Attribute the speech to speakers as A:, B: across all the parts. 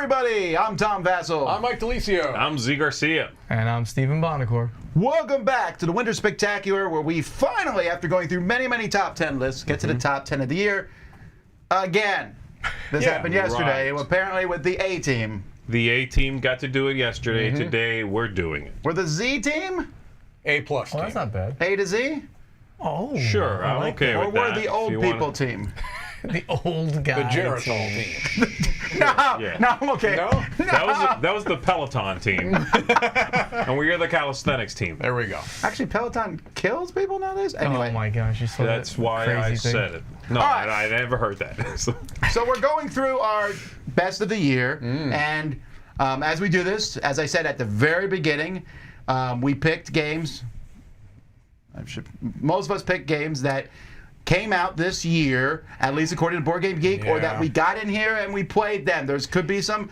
A: everybody. I'm Tom Vasel.
B: I'm Mike DiLisio.
C: I'm Zee Garcia.
D: And I'm Stephen Buonocore.
A: Welcome back to the Winter Spectacular, where we finally, after going through many top 10 lists, get to the top 10 of the year again. This happened yesterday, apparently with the A team.
C: The A team got to do it yesterday. Today, we're doing it.
A: We're the Z team?
B: A plus team.
D: Oh, that's not bad.
A: A to Z?
D: Oh.
C: Sure, I'm okay
A: Or
C: with
A: we're
C: that.
A: the old people team?
D: The old guy.
B: The Geritol team.
A: No, I'm okay.
B: No?
C: That was the Peloton team. And we're the calisthenics team.
B: There we go.
A: Actually, Peloton kills people nowadays? Anyway.
D: Oh my gosh, you saw
C: That's
D: that
C: why
D: crazy
C: I
D: thing.
C: said it. No,
A: All right.
C: I never heard that.
A: So we're going through our best of the year, and as we do this, as I said at the very beginning, we picked games. Most of us picked games that came out this year, at least according to Board Game Geek, or that we got in here and we played them. There could be some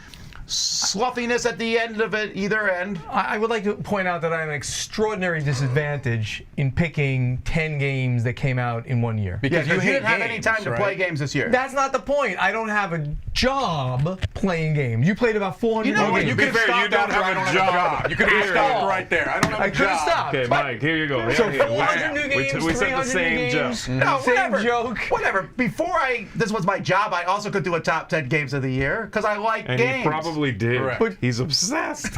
A: sluffiness at the end of it, either end.
D: I would like to point out that I'm at an extraordinary disadvantage in picking 10 games that came out in 1 year.
B: Because
A: You
B: you
A: didn't have
B: hate
A: any
B: games,
A: time to
B: right?
A: play games this year.
D: That's not the point. I don't have a job playing games. You played about 400
A: You know what?
D: games.
B: You could have
C: fair, you
B: stopped
C: don't
B: after
C: have
B: I
C: a
B: don't have a job. You could have
C: Period.
B: stopped right there. I don't have a
D: I
B: job.
D: could have stopped.
C: Okay, Mike, here you go.
D: So
C: Here,
D: 400 new games,
C: we said the
D: 300
C: same
D: new
C: joke.
D: games.
A: No,
D: Same
A: whatever.
D: joke.
A: Whatever. Before this was my job, I also could do a top 10 games of the year because I like
C: And
A: games.
C: he probably did.
B: Correct.
C: But he's obsessed.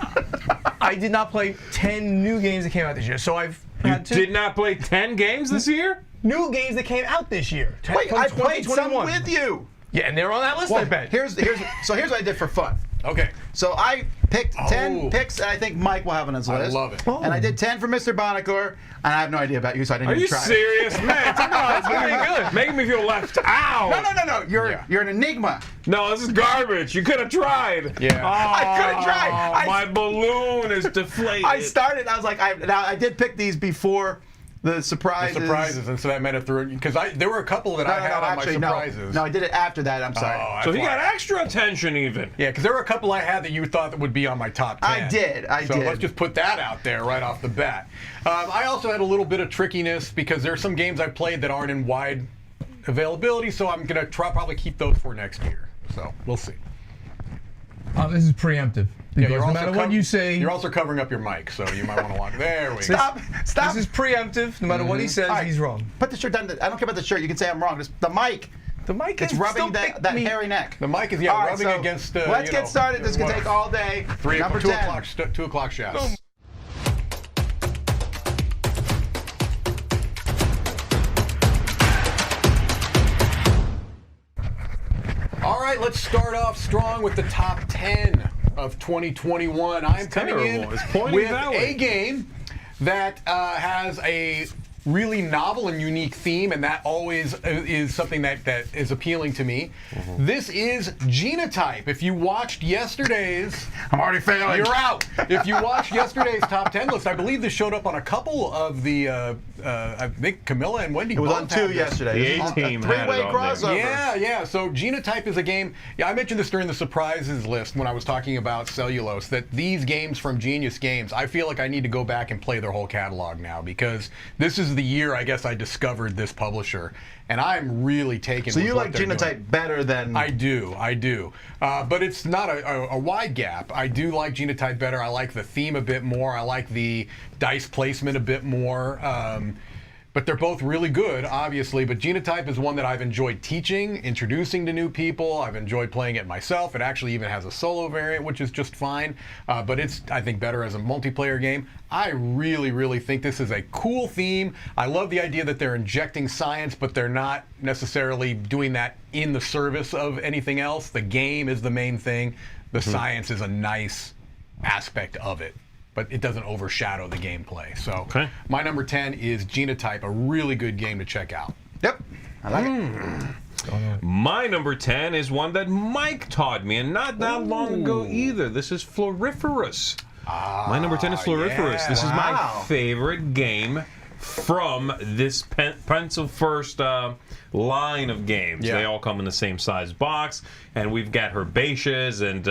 D: I did not play 10 new games that came out this year. So I've
C: You
D: had
C: did not play 10 games this year?
D: new games that came out this year.
A: Wait,
D: from
A: I played some
D: 2021.
A: with you.
D: Yeah, and they're on that list, I bet.
A: Here's what I did for fun.
B: Okay.
A: So I picked 10 picks, and I think Mike will have on his
B: I
A: list.
B: love it.
D: Oh.
A: And I did 10 for Mr. Buonocore, and I have no idea about you, so I didn't
C: Are
A: even
C: you
A: try.
C: serious? Man, come on. That's
D: pretty good.
C: Making me feel left out.
A: No. You're an enigma.
C: No, this is garbage. You could have tried.
B: Yeah.
A: I could have tried.
C: My balloon is deflated.
A: I started. I was like, I did pick these before the surprises.
B: Surprises, and so that meant it through. Because there were a couple that I had on
A: actually,
B: my surprises.
A: No, I did it after that. I'm sorry.
B: Oh,
C: So
B: that's
C: he
B: why.
C: got extra attention even.
B: Yeah, because there were a couple I had that you thought that would be on my top 10.
A: I did.
B: So let's just put that out there right off the bat. I also had a little bit of trickiness because there are some games I played that aren't in wide availability, so I'm going to probably keep those for next year. So we'll see.
D: This is preemptive.
B: Yeah,
D: Because no matter what you say,
B: You're also covering up your mic, so you might want to walk. There we go.
A: Stop.
D: this is preemptive. No matter what he says,
A: All right.
D: he's wrong.
A: Put the shirt down. I don't care about the shirt. You can say I'm wrong. Just the mic.
D: The mic
A: It's
D: is
A: rubbing
D: still
A: that
D: picked me.
A: hairy neck.
B: The mic is
A: All right,
B: rubbing
A: so
B: against.
A: let's get started. This can take all day. Number
B: 2
A: 10.
B: o'clock, 2 o'clock shafts. All right, let's start off strong with the top 10 of 2021. I'm coming in
C: terrible. It's pointing
B: with
C: that
B: a
C: way.
B: game that has a really novel and unique theme, and that always is something that is appealing to me. This is Genotype. If you watched yesterday's...
A: I'm already failing.
B: You're out. If you watched yesterday's top 10 list, I believe this showed up on a couple of the, I think Camilla and Wendy
A: It was
B: both
A: on
B: had
A: 2
B: this.
A: yesterday.
C: The
A: It was
C: A-team
A: a
C: had it
A: three-way
C: on there.
A: crossover.
B: Yeah. So Genotype is a game. Yeah, I mentioned this during the surprises list when I was talking about Cellulose, that these games from Genius Games, I feel like I need to go back and play their whole catalog now, because this is the year, I guess, I discovered this publisher, and I'm really taken
A: So
B: with
A: you
B: what
A: like
B: they're doing.
A: Genotype better than...
B: I do. But it's not a wide gap. I do like Genotype better. I like the theme a bit more. I like the dice placement a bit more. But they're both really good, obviously. But Genotype is one that I've enjoyed teaching, introducing to new people. I've enjoyed playing it myself. It actually even has a solo variant, which is just fine. But it's, I think, better as a multiplayer game. I really think this is a cool theme. I love the idea that they're injecting science, but they're not necessarily doing that in the service of anything else. The game is the main thing. The science is a nice aspect of it, but it doesn't overshadow the gameplay. So my number 10 is Genotype, a really good game to check out.
A: Yep. I like it.
C: My number 10 is one that Mike taught me, and not that long ago either. This is Floriferous. My number 10 is Floriferous.
B: yeah.
C: This is
A: Wow.
C: my favorite game from this Pencil First line of games.
B: Yeah.
C: They all come in the same size box, and we've got Herbaceous and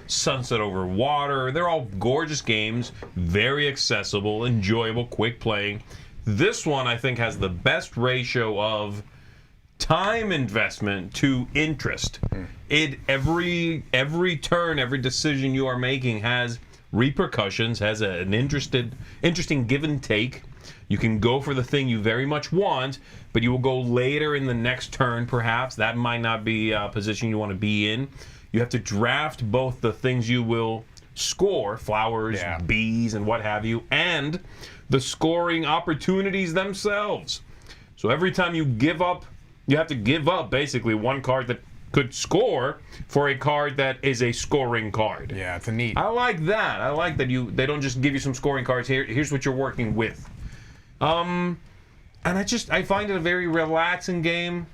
C: Sunset Over Water. They're all gorgeous games, very accessible, enjoyable, quick playing. This one, I think, has the best ratio of time investment to interest. Every turn, every decision you are making has repercussions, has an interesting give and take. You can go for the thing you very much want, but you will go later in the next turn, perhaps. That might not be a position you want to be in. You have to draft both the things you will score, flowers, bees, and what have you, and the scoring opportunities themselves. So every time you give up, you have to give up basically one card that could score for a card that is a scoring card.
B: Yeah, it's a neat.
C: I like that. I like that they don't just give you some scoring cards. Here's what you're working with. And I find it a very relaxing game,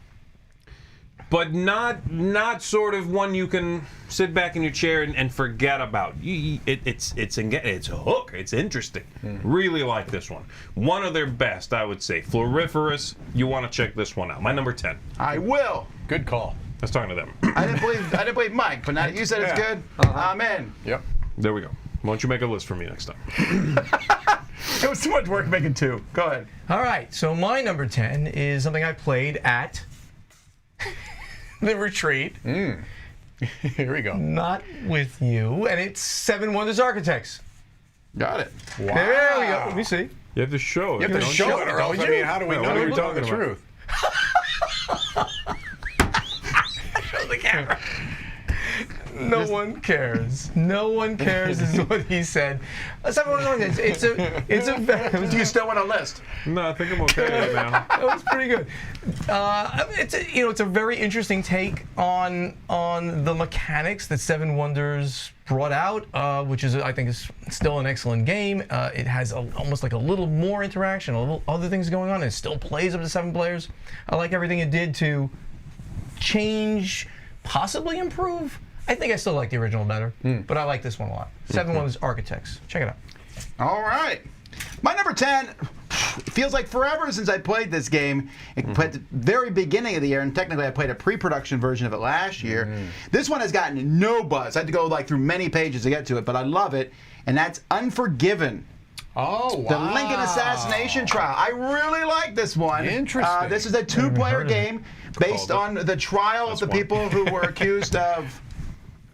C: but not sort of one you can sit back in your chair and forget about. It's a hook. It's interesting. Really like this one. One of their best, I would say. Floriferous. You want to check this one out. My number 10.
A: I will.
B: Good call.
C: I was talking to them.
A: I didn't believe Mike, but now that you said it's good, I'm in.
B: Yep.
C: There we go. Why don't you make a list for me next time?
A: It was too much work making two. Go ahead.
D: All right, so my number 10 is something I played at the retreat.
B: Here we go.
D: Not with you, and it's Seven Wonders Architects.
A: Got it.
B: Wow.
D: There we go. Let me see.
C: You have to show it.
B: You have to show it, or else, I mean, how do we know
C: what are
B: you're
C: you
B: telling the
C: talking about?
B: truth?
D: Show the camera. No one cares. No one cares is what he said. Seven Wonders Architects. It's a very.
A: Do you still want a list?
C: No, I think I'm okay right now.
D: That was pretty good. It's a very interesting take on the mechanics that Seven Wonders brought out, which is I think is still an excellent game. It has almost like a little more interaction, a little other things going on. It still plays up to 7 players. I like everything it did to change, possibly improve. I think I still like the original better, but I like this one a lot. Seven Wonders Architects. Check it out.
A: All right. My number 10, it feels like forever since I played this game. It played at the very beginning of the year, and technically I played a pre-production version of it last year. This one has gotten no buzz. I had to go through many pages to get to it, but I love it, and that's Unforgiven.
B: Oh, wow.
A: The Lincoln assassination trial. I really like this one.
B: Interesting.
A: This is a 2-player game based on the trial of the people who were accused of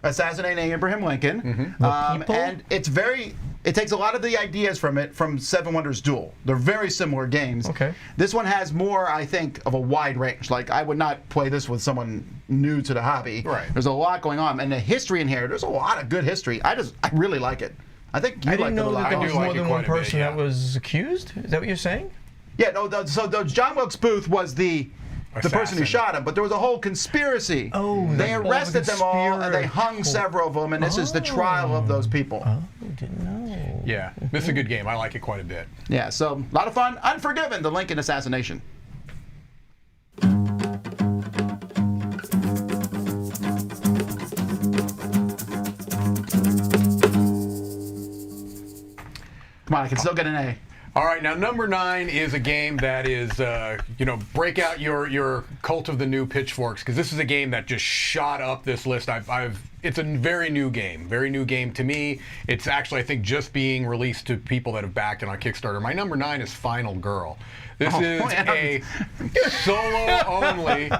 A: assassinating Abraham Lincoln. And it takes a lot of the ideas from Seven Wonders Duel. They're very similar games.
D: Okay.
A: This one has more, I think, of a wide range. Like, I would not play this with someone new to the hobby.
B: Right.
A: There's a lot going on. And the history in here, there's a lot of good history. I really like it. I think you
D: I
A: like
D: didn't
A: it a
D: know
A: lot.
D: that there
B: I
D: was
B: do like
D: more
B: it
D: than
B: quite
D: one
B: a bit,
D: person
B: yeah.
D: that was accused. Is that what you're saying?
A: Yeah, no, so John Wilkes Booth was the person who
B: Assassin.
A: shot him, but there was a whole conspiracy.
D: Oh,
A: they
D: like all the
A: arrested them all, and they hung
D: conspiracy.
A: several of them, and this is the trial of those people.
D: Oh, didn't know.
B: Yeah, this is a good game. I like it quite a bit.
A: Yeah, so a lot of fun. Unforgiven, the Lincoln assassination. Come on, I can still get an A.
B: All right, now number 9 is a game that is, break out your Cult of the New Pitchforks, because this is a game that just shot up this list. It's a very new game to me. It's actually, I think, just being released to people that have backed it on Kickstarter. My number 9 is Final Girl. This is a solo-only.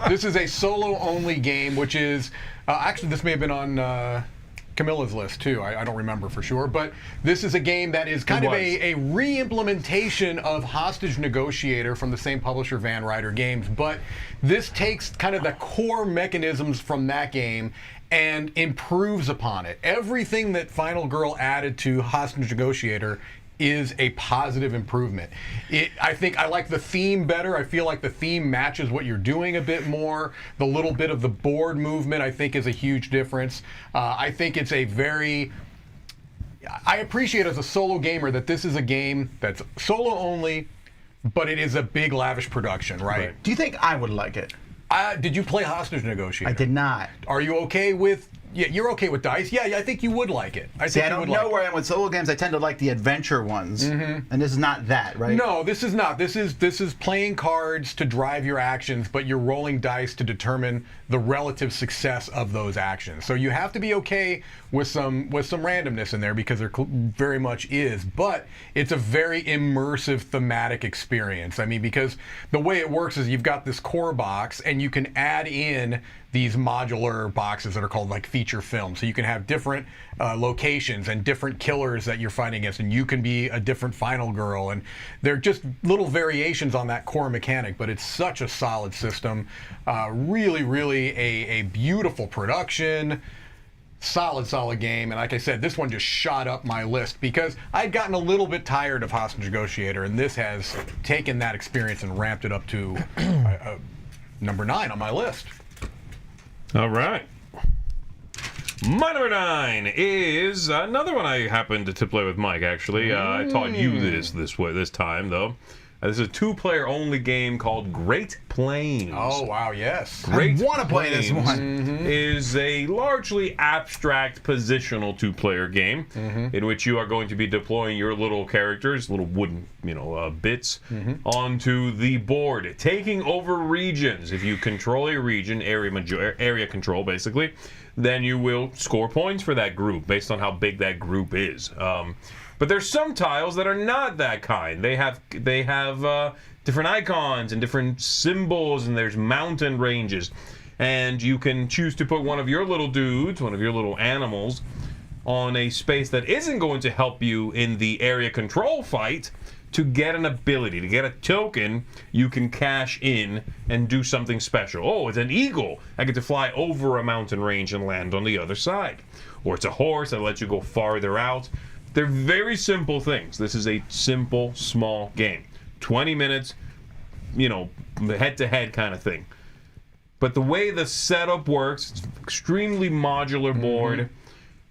B: This is a solo-only game, which is actually this may have been on. Camilla's list too. I don't remember for sure, but this is a game that is kind of a re-implementation of Hostage Negotiator from the same publisher, Van Ryder Games, but this takes kind of the core mechanisms from that game and improves upon it. Everything that Final Girl added to Hostage Negotiator is a positive improvement. I think I like the theme better. I feel like the theme matches what you're doing a bit more. The little bit of the board movement, I think, is a huge difference. I think it's I appreciate as a solo gamer that this is a game that's solo only, but it is a big, lavish production, right?
A: Do you think I would like it?
B: Did you play Hostage Negotiator?
A: I did not.
B: Are you okay with yeah, you're okay with dice. Yeah, I think you would like it. I
A: See,
B: think
A: I
B: you
A: don't
B: would
A: know
B: like
A: where I am with solo games. I tend to like the adventure ones, and this is not that, right?
B: No, this is not. This is playing cards to drive your actions, but you're rolling dice to determine the relative success of those actions. So you have to be okay with some randomness in there, because there very much is. But it's a very immersive thematic experience. I mean, because the way it works is you've got this core box, and you can add in these modular boxes that are called like feature films. So you can have different locations and different killers that you're fighting against, and you can be a different final girl. And they're just little variations on that core mechanic, but it's such a solid system. Really, really a beautiful production. Solid game. And like I said, this one just shot up my list because I'd gotten a little bit tired of Hostage Negotiator, and this has taken that experience and ramped it up to number 9 on my list.
C: All right. My number 9 is another one I happened to play with Mike, actually. I taught you this time, though. This is a 2-player only game called Great Plains.
B: Oh, wow, yes.
C: Great
A: I want to play this one.
C: is a largely abstract positional 2-player game in which you are going to be deploying your little characters, little wooden, bits, onto the board, taking over regions. If you control a region, area control, basically, then you will score points for that group based on how big that group is. But there's some tiles that are not that kind. They have different icons and different symbols, and there's mountain ranges. And you can choose to put one of your little dudes, one of your little animals, on a space that isn't going to help you in the area control fight to get an ability, to get a token you can cash in and do something special. Oh, it's an eagle. I get to fly over a mountain range and land on the other side. Or it's a horse that lets you go farther out. They're very simple things. This is a simple, small game. 20 minutes, head-to-head kind of thing. But the way the setup works, it's extremely modular board,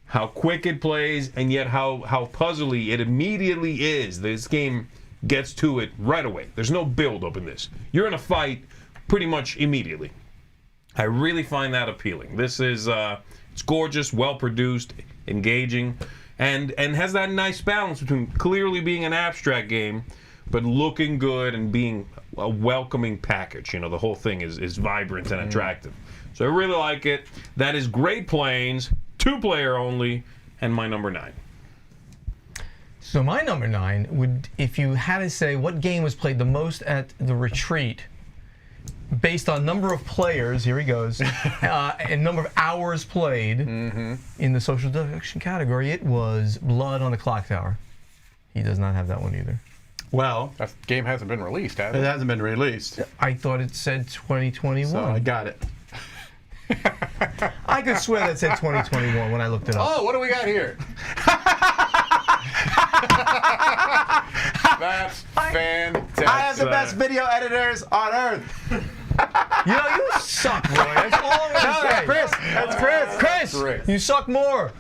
C: how quick it plays, and yet how puzzly it immediately is. This game gets to it right away. There's no build-up in this. You're in a fight pretty much immediately. I really find that appealing. This is it's gorgeous, well-produced, engaging, and has that nice balance between clearly being an abstract game, but looking good and being a welcoming package. The whole thing is vibrant and attractive. So I really like it. That is Great Plains, 2-player only, and my number 9.
D: So my number 9 would, if you had to say what game was played the most at the retreat, based on number of players, here he goes, and number of hours played in the social deduction category, it was Blood on the Clock Tower. He does not have that one either.
A: Well,
B: That game hasn't been released, has
A: it
B: it?
A: hasn't been released,
D: I thought it said 2021.
A: so I got it.
D: I could swear that said 2021 when I looked it up.
B: Oh, what do we got here? That's fantastic.
A: I have the best video editors on earth.
D: You suck, Roy. That's all I'm
A: No,
D: gonna
A: that's
D: say.
A: Chris. That's Chris.
D: Chris,
B: Great.
D: you suck more.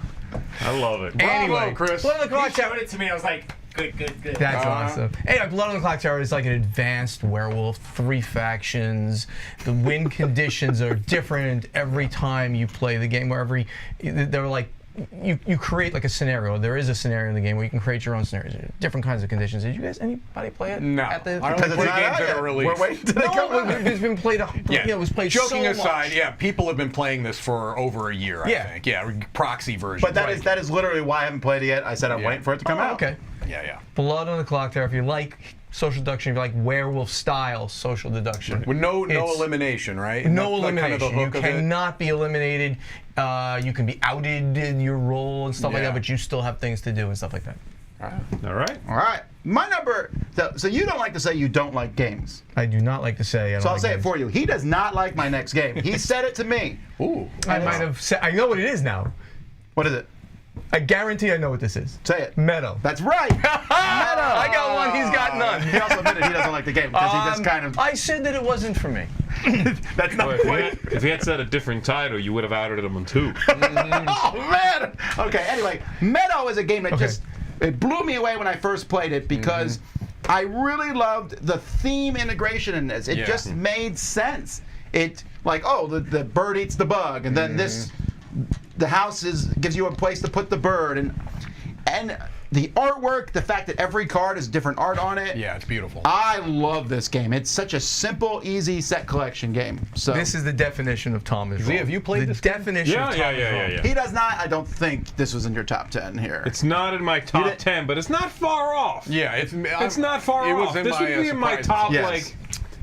C: I love it.
B: Bravo,
D: Anyway,
B: Chris.
D: Blood on the Clock
E: You
D: Tower.
E: showed it to me. I was like, good.
D: That's awesome. Anyway, Blood on the Clock Tower is like an advanced werewolf, 3 factions. The win conditions are different every time you play the game. They're like, you create like a scenario. There is a scenario in the game where you can create your own scenarios. Different kinds of conditions. Did you guys, anybody play it?
B: No.
D: At the,
B: I don't
A: Because it's
B: play
A: not
B: games
A: out
B: that
A: yet.
B: are released.
A: We're waiting till they come out.
D: It's been played. It was played
B: Joking
D: so
B: aside,
D: much.
B: people have been playing this for over a year, I think. Yeah, proxy version.
A: But that is literally why I haven't played it yet. I said I'm waiting for it to come out.
D: Okay.
B: Yeah.
D: Blood on the Clock Tower. If you like social deduction, if you like werewolf style social deduction.
B: With no
D: It's-
B: elimination, right?
D: No
B: That's like kind of the
D: elimination. You
B: hook of it.
D: cannot be eliminated. You can be outed in your role and stuff like
B: Yeah.
D: that, but you still have things to do and stuff like that.
C: All right.
A: All right. My number. So you don't like to say you don't like games.
D: I do not like to say. I don't
A: So I'll
D: like
A: say it
D: games.
A: for you. He does not like my next game. He said it to me.
B: Ooh.
D: I might have said. I know what it is now.
A: What is it?
D: I guarantee I know what this is.
A: Say it.
D: Meadow.
A: That's right.
D: I got one. He's got none.
A: He also admitted he doesn't like the game because he just kind of.
D: I said that it wasn't for me.
A: That's not
C: Well,
A: quite.
C: if he had said a different title, you would have outed him on 2.
A: Oh man. Okay. Anyway, Meadow is a game that
D: Okay.
A: it blew me away when I first played it because I really loved the theme integration in this. It
B: Yeah.
A: just made sense. It the bird eats the bug, and then this the house gives you a place to put the bird, and the artwork, the fact that every card has different art on it.
B: Yeah, it's beautiful.
A: I love this game. It's such a simple, easy set collection game. So
D: This is the definition of Tom is
B: Zee,
D: wrong.
B: have you played
D: the
B: this game?
D: definition of Tom is wrong.
A: he does not. I don't think this was in your top 10 here.
C: It's not in my top
A: did-
C: 10, but it's not far off.
B: Yeah,
C: It's not far
B: it
C: off.
B: was in
C: This
B: my,
C: would be in my
B: surprises.
C: top
A: Yes.
C: like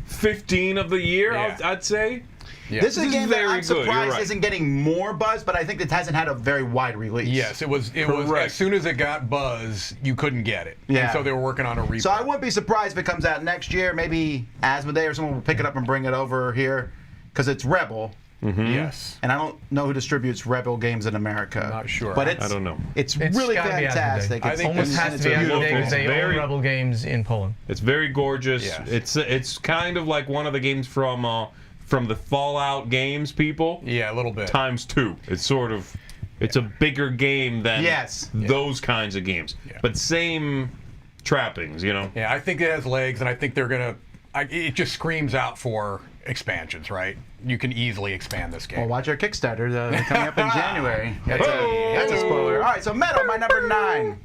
C: 15 of the year.
B: Yeah.
C: I'd say.
B: Yeah.
A: This is a
C: This is
A: game that
C: very
A: I'm
C: good, you're
A: surprised
C: right.
A: isn't getting more buzz, but I think it hasn't had a very wide release.
B: Yes, it was
C: Correct.
B: as soon as it got buzz, you couldn't get it.
A: Yeah.
B: And so they were working on a replay.
A: So I wouldn't be surprised if it comes out next year. Maybe Asmodee or someone will pick it up and bring it over here, because it's Rebel.
B: Yes.
A: And I don't know who distributes Rebel games in America.
B: Not sure.
A: But it's,
C: I don't know.
A: It's
D: It's
A: really
D: gotta be
A: fantastic.
D: Asmodee.
B: I think
D: Almost
B: this-
D: has
A: it's
D: to be
A: beautiful.
D: Asmodee because they
C: Very-
D: own Rebel Games in Poland.
C: It's very gorgeous.
B: Yes.
C: It's kind of like one of the games from the Fallout games people
B: Yeah, a little bit.
C: times 2. It's a bigger game than
A: Yes.
C: those kinds of games.
B: Yeah.
C: But same trappings, you know.
B: Yeah, I think it has legs, and I think they're gonna. It just screams out for expansions, right? You can easily expand this game.
A: Well, watch our Kickstarter coming up in January. That's a spoiler. All right, so Metal, my number 9.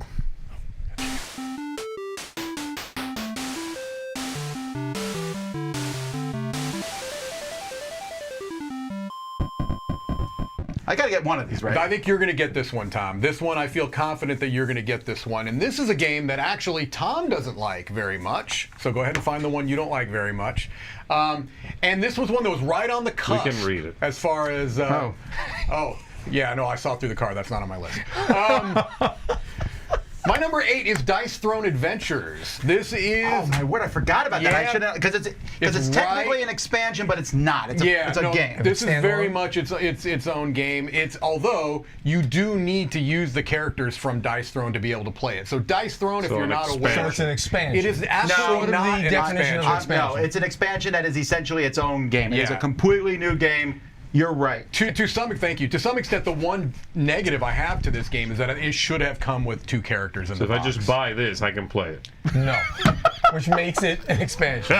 A: I gotta get one of these right.
B: I think you're going to get this one, Tom. This one, I feel confident that you're going to get this one. And this is a game that actually Tom doesn't like very much. So go ahead and find the one you don't like very much. And this was one that was right on the cusp.
C: We can read it.
B: As far as...
A: Oh.
B: Oh, yeah, no, I saw through the card. That's not on my list. My number 8 is Dice Throne Adventures. This is...
A: Oh my word! I forgot about that. I
B: Yeah.
A: should have because it's
B: It's
A: technically
B: right-
A: an expansion, but it's not. It's a
B: no,
A: game.
B: This is
D: Standalone?
B: very much its own game. Although you do need to use the characters from Dice Throne to be able to play it. So Dice Throne, if
C: So
B: you're
C: an
B: not
C: expansion.
B: aware,
D: So it's an expansion.
B: it is absolutely
D: what
B: not
D: the
B: an
D: definition of
B: expansion.
D: expansion?
A: No, it's an expansion that is essentially its own game. It is a
B: Yeah.
A: completely new game. You're right.
B: Thank you. To some extent, the one negative I have to this game is that it should have come with 2 characters in
C: So
B: the
C: if
B: box.
C: I just buy this, I can play it.
D: No. Which makes it an expansion.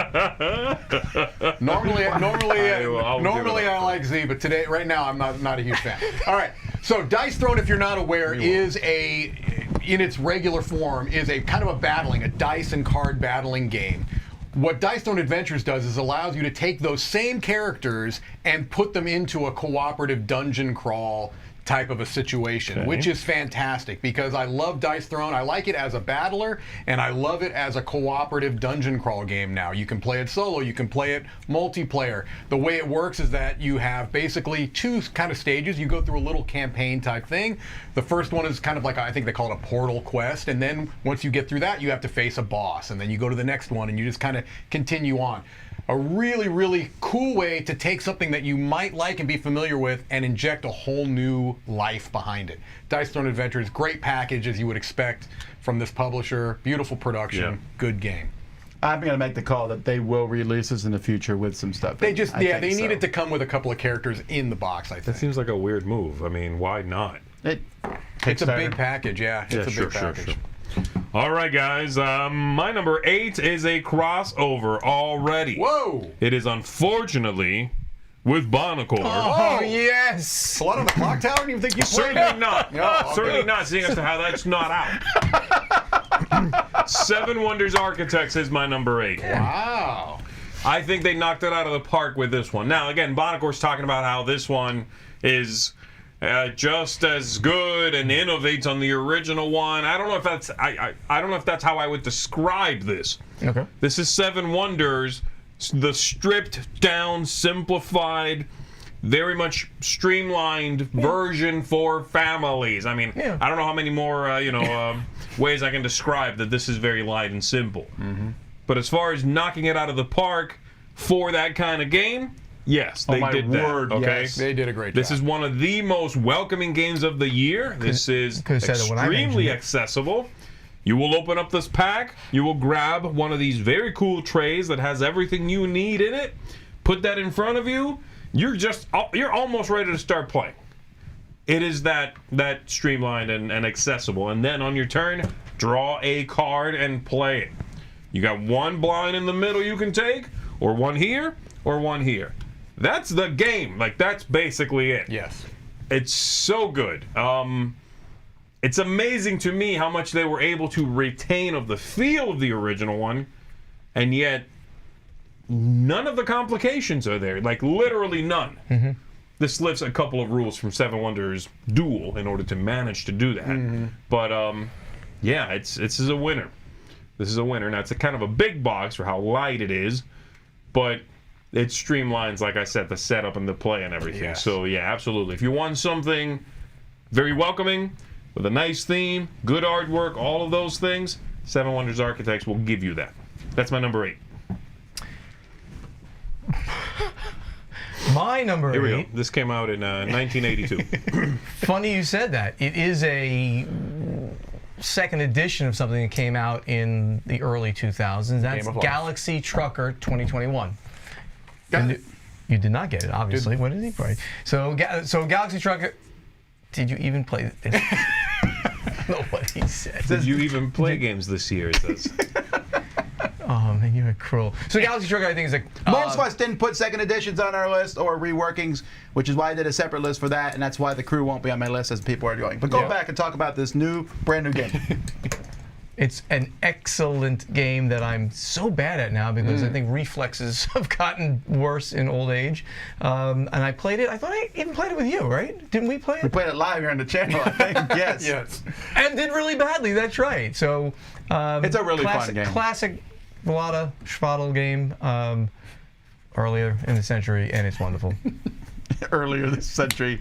B: Normally
C: I'll
B: I like Zee, but today, right now, I'm not a huge fan. All right, so Dice Throne, if you're not aware, in its regular form, is a kind of a dice and card battling game. What Dice Throne Adventures does is allows you to take those same characters and put them into a cooperative dungeon crawl type of a situation, which is fantastic because I love Dice Throne. I like it as a battler, and I love it as a cooperative dungeon crawl game now. You can play it solo, you can play it multiplayer. The way it works is that you have basically 2 kind of stages. You go through a little campaign type thing. The first one is kind of like, I think they call it a portal quest, and then once you get through that, you have to face a boss, and then you go to the next one, and you just kind of continue on. A really, really cool way to take something that you might like and be familiar with and inject a whole new life behind it. Dice Throne Adventures, great package as you would expect from this publisher. Beautiful production,
C: Yeah.
B: good game.
A: I'm going to make the call that they will release this in the future with some stuff.
B: They just,
A: I think
B: they
A: so.
B: needed to come with a couple of characters in the box, I
C: That
B: think.
C: seems like a weird move. I mean, why not?
B: It's a big package, yeah. It's a big package.
C: All right, guys. My number 8 is a crossover already.
B: Whoa!
C: It is unfortunately with Buonocore.
D: Oh, yes!
B: Blood on the Clock Tower? Do you think you played
C: Certainly
B: it?
C: not.
B: Oh, okay.
C: Certainly not, seeing as to how that's not out. 7 Wonders Architects is my number 8.
B: Wow.
C: I think they knocked it out of the park with this one. Now, again, Buonocore's talking about how this one is just as good and innovates on the original one. I don't know if that's I don't know if that's how I would describe this.
D: Okay.
C: This is 7 Wonders, the stripped down, simplified, very much streamlined version for families. I mean,
D: Yeah.
C: I don't know how many more ways I can describe that this is very light and simple. But as far as knocking it out of the park for that kind of game, yes, they
A: my
C: did
A: word,
C: that. Okay,
A: yes.
B: They did a great job.
C: this is one of the most welcoming games of the year. This is
D: could've said it when I mentioned
C: extremely
D: it.
C: accessible. You will open up this pack. You will grab one of these very cool trays that has everything you need in it. Put that in front of you. You're almost ready to start playing. It is that streamlined and accessible. And then on your turn, draw a card and play it. You got one blind in the middle you can take, or one here, or one here. That's the game. Like, that's basically it.
B: Yes.
C: It's so good. It's amazing to me how much they were able to retain of the feel of the original one, and yet none of the complications are there. Like, literally none.
D: Mm-hmm.
C: This lifts a couple of rules from Seven Wonders Duel in order to manage to do that.
D: Mm-hmm.
C: But, yeah, this is a winner. This is a winner. Now, it's a kind of a big box for how light it is, but it streamlines, like I said, the setup and the play and everything.
B: Yes.
C: So, yeah, absolutely. If you want something very welcoming, with a nice theme, good artwork, all of those things, Seven Wonders Architects will give you that. That's my number 8.
D: My number
C: Here we
D: 8.
C: go. This came out in 1982.
D: Funny you said that. It is a second edition of something that came out in the early 2000s. That's
B: Game of Life.
D: Galaxy Trucker 2021.
A: Got it.
D: You did not get it, obviously. What did he play? So Galaxy Trucker. Did you even play this? I don't know what he said.
C: Did you even play games this year? It says.
D: Oh man, you're cruel. So Galaxy Trucker, I think, is a
A: Most of us didn't put second editions on our list or reworkings, which is why I did a separate list for that, and that's why the crew won't be on my list as people are doing. But go
D: Yeah.
A: back and talk about this brand new game.
D: It's an excellent game that I'm so bad at now because I think reflexes have gotten worse in old age. And I played it. I thought I even played it with you, right? Didn't we play
A: We
D: it?
A: played it live here on the channel, I think. Yes.
B: Yes.
D: And did really badly. That's right. So
A: It's a really fun game.
D: Classic Vlada Schwadl game earlier in the century, and it's wonderful.
A: Earlier this century.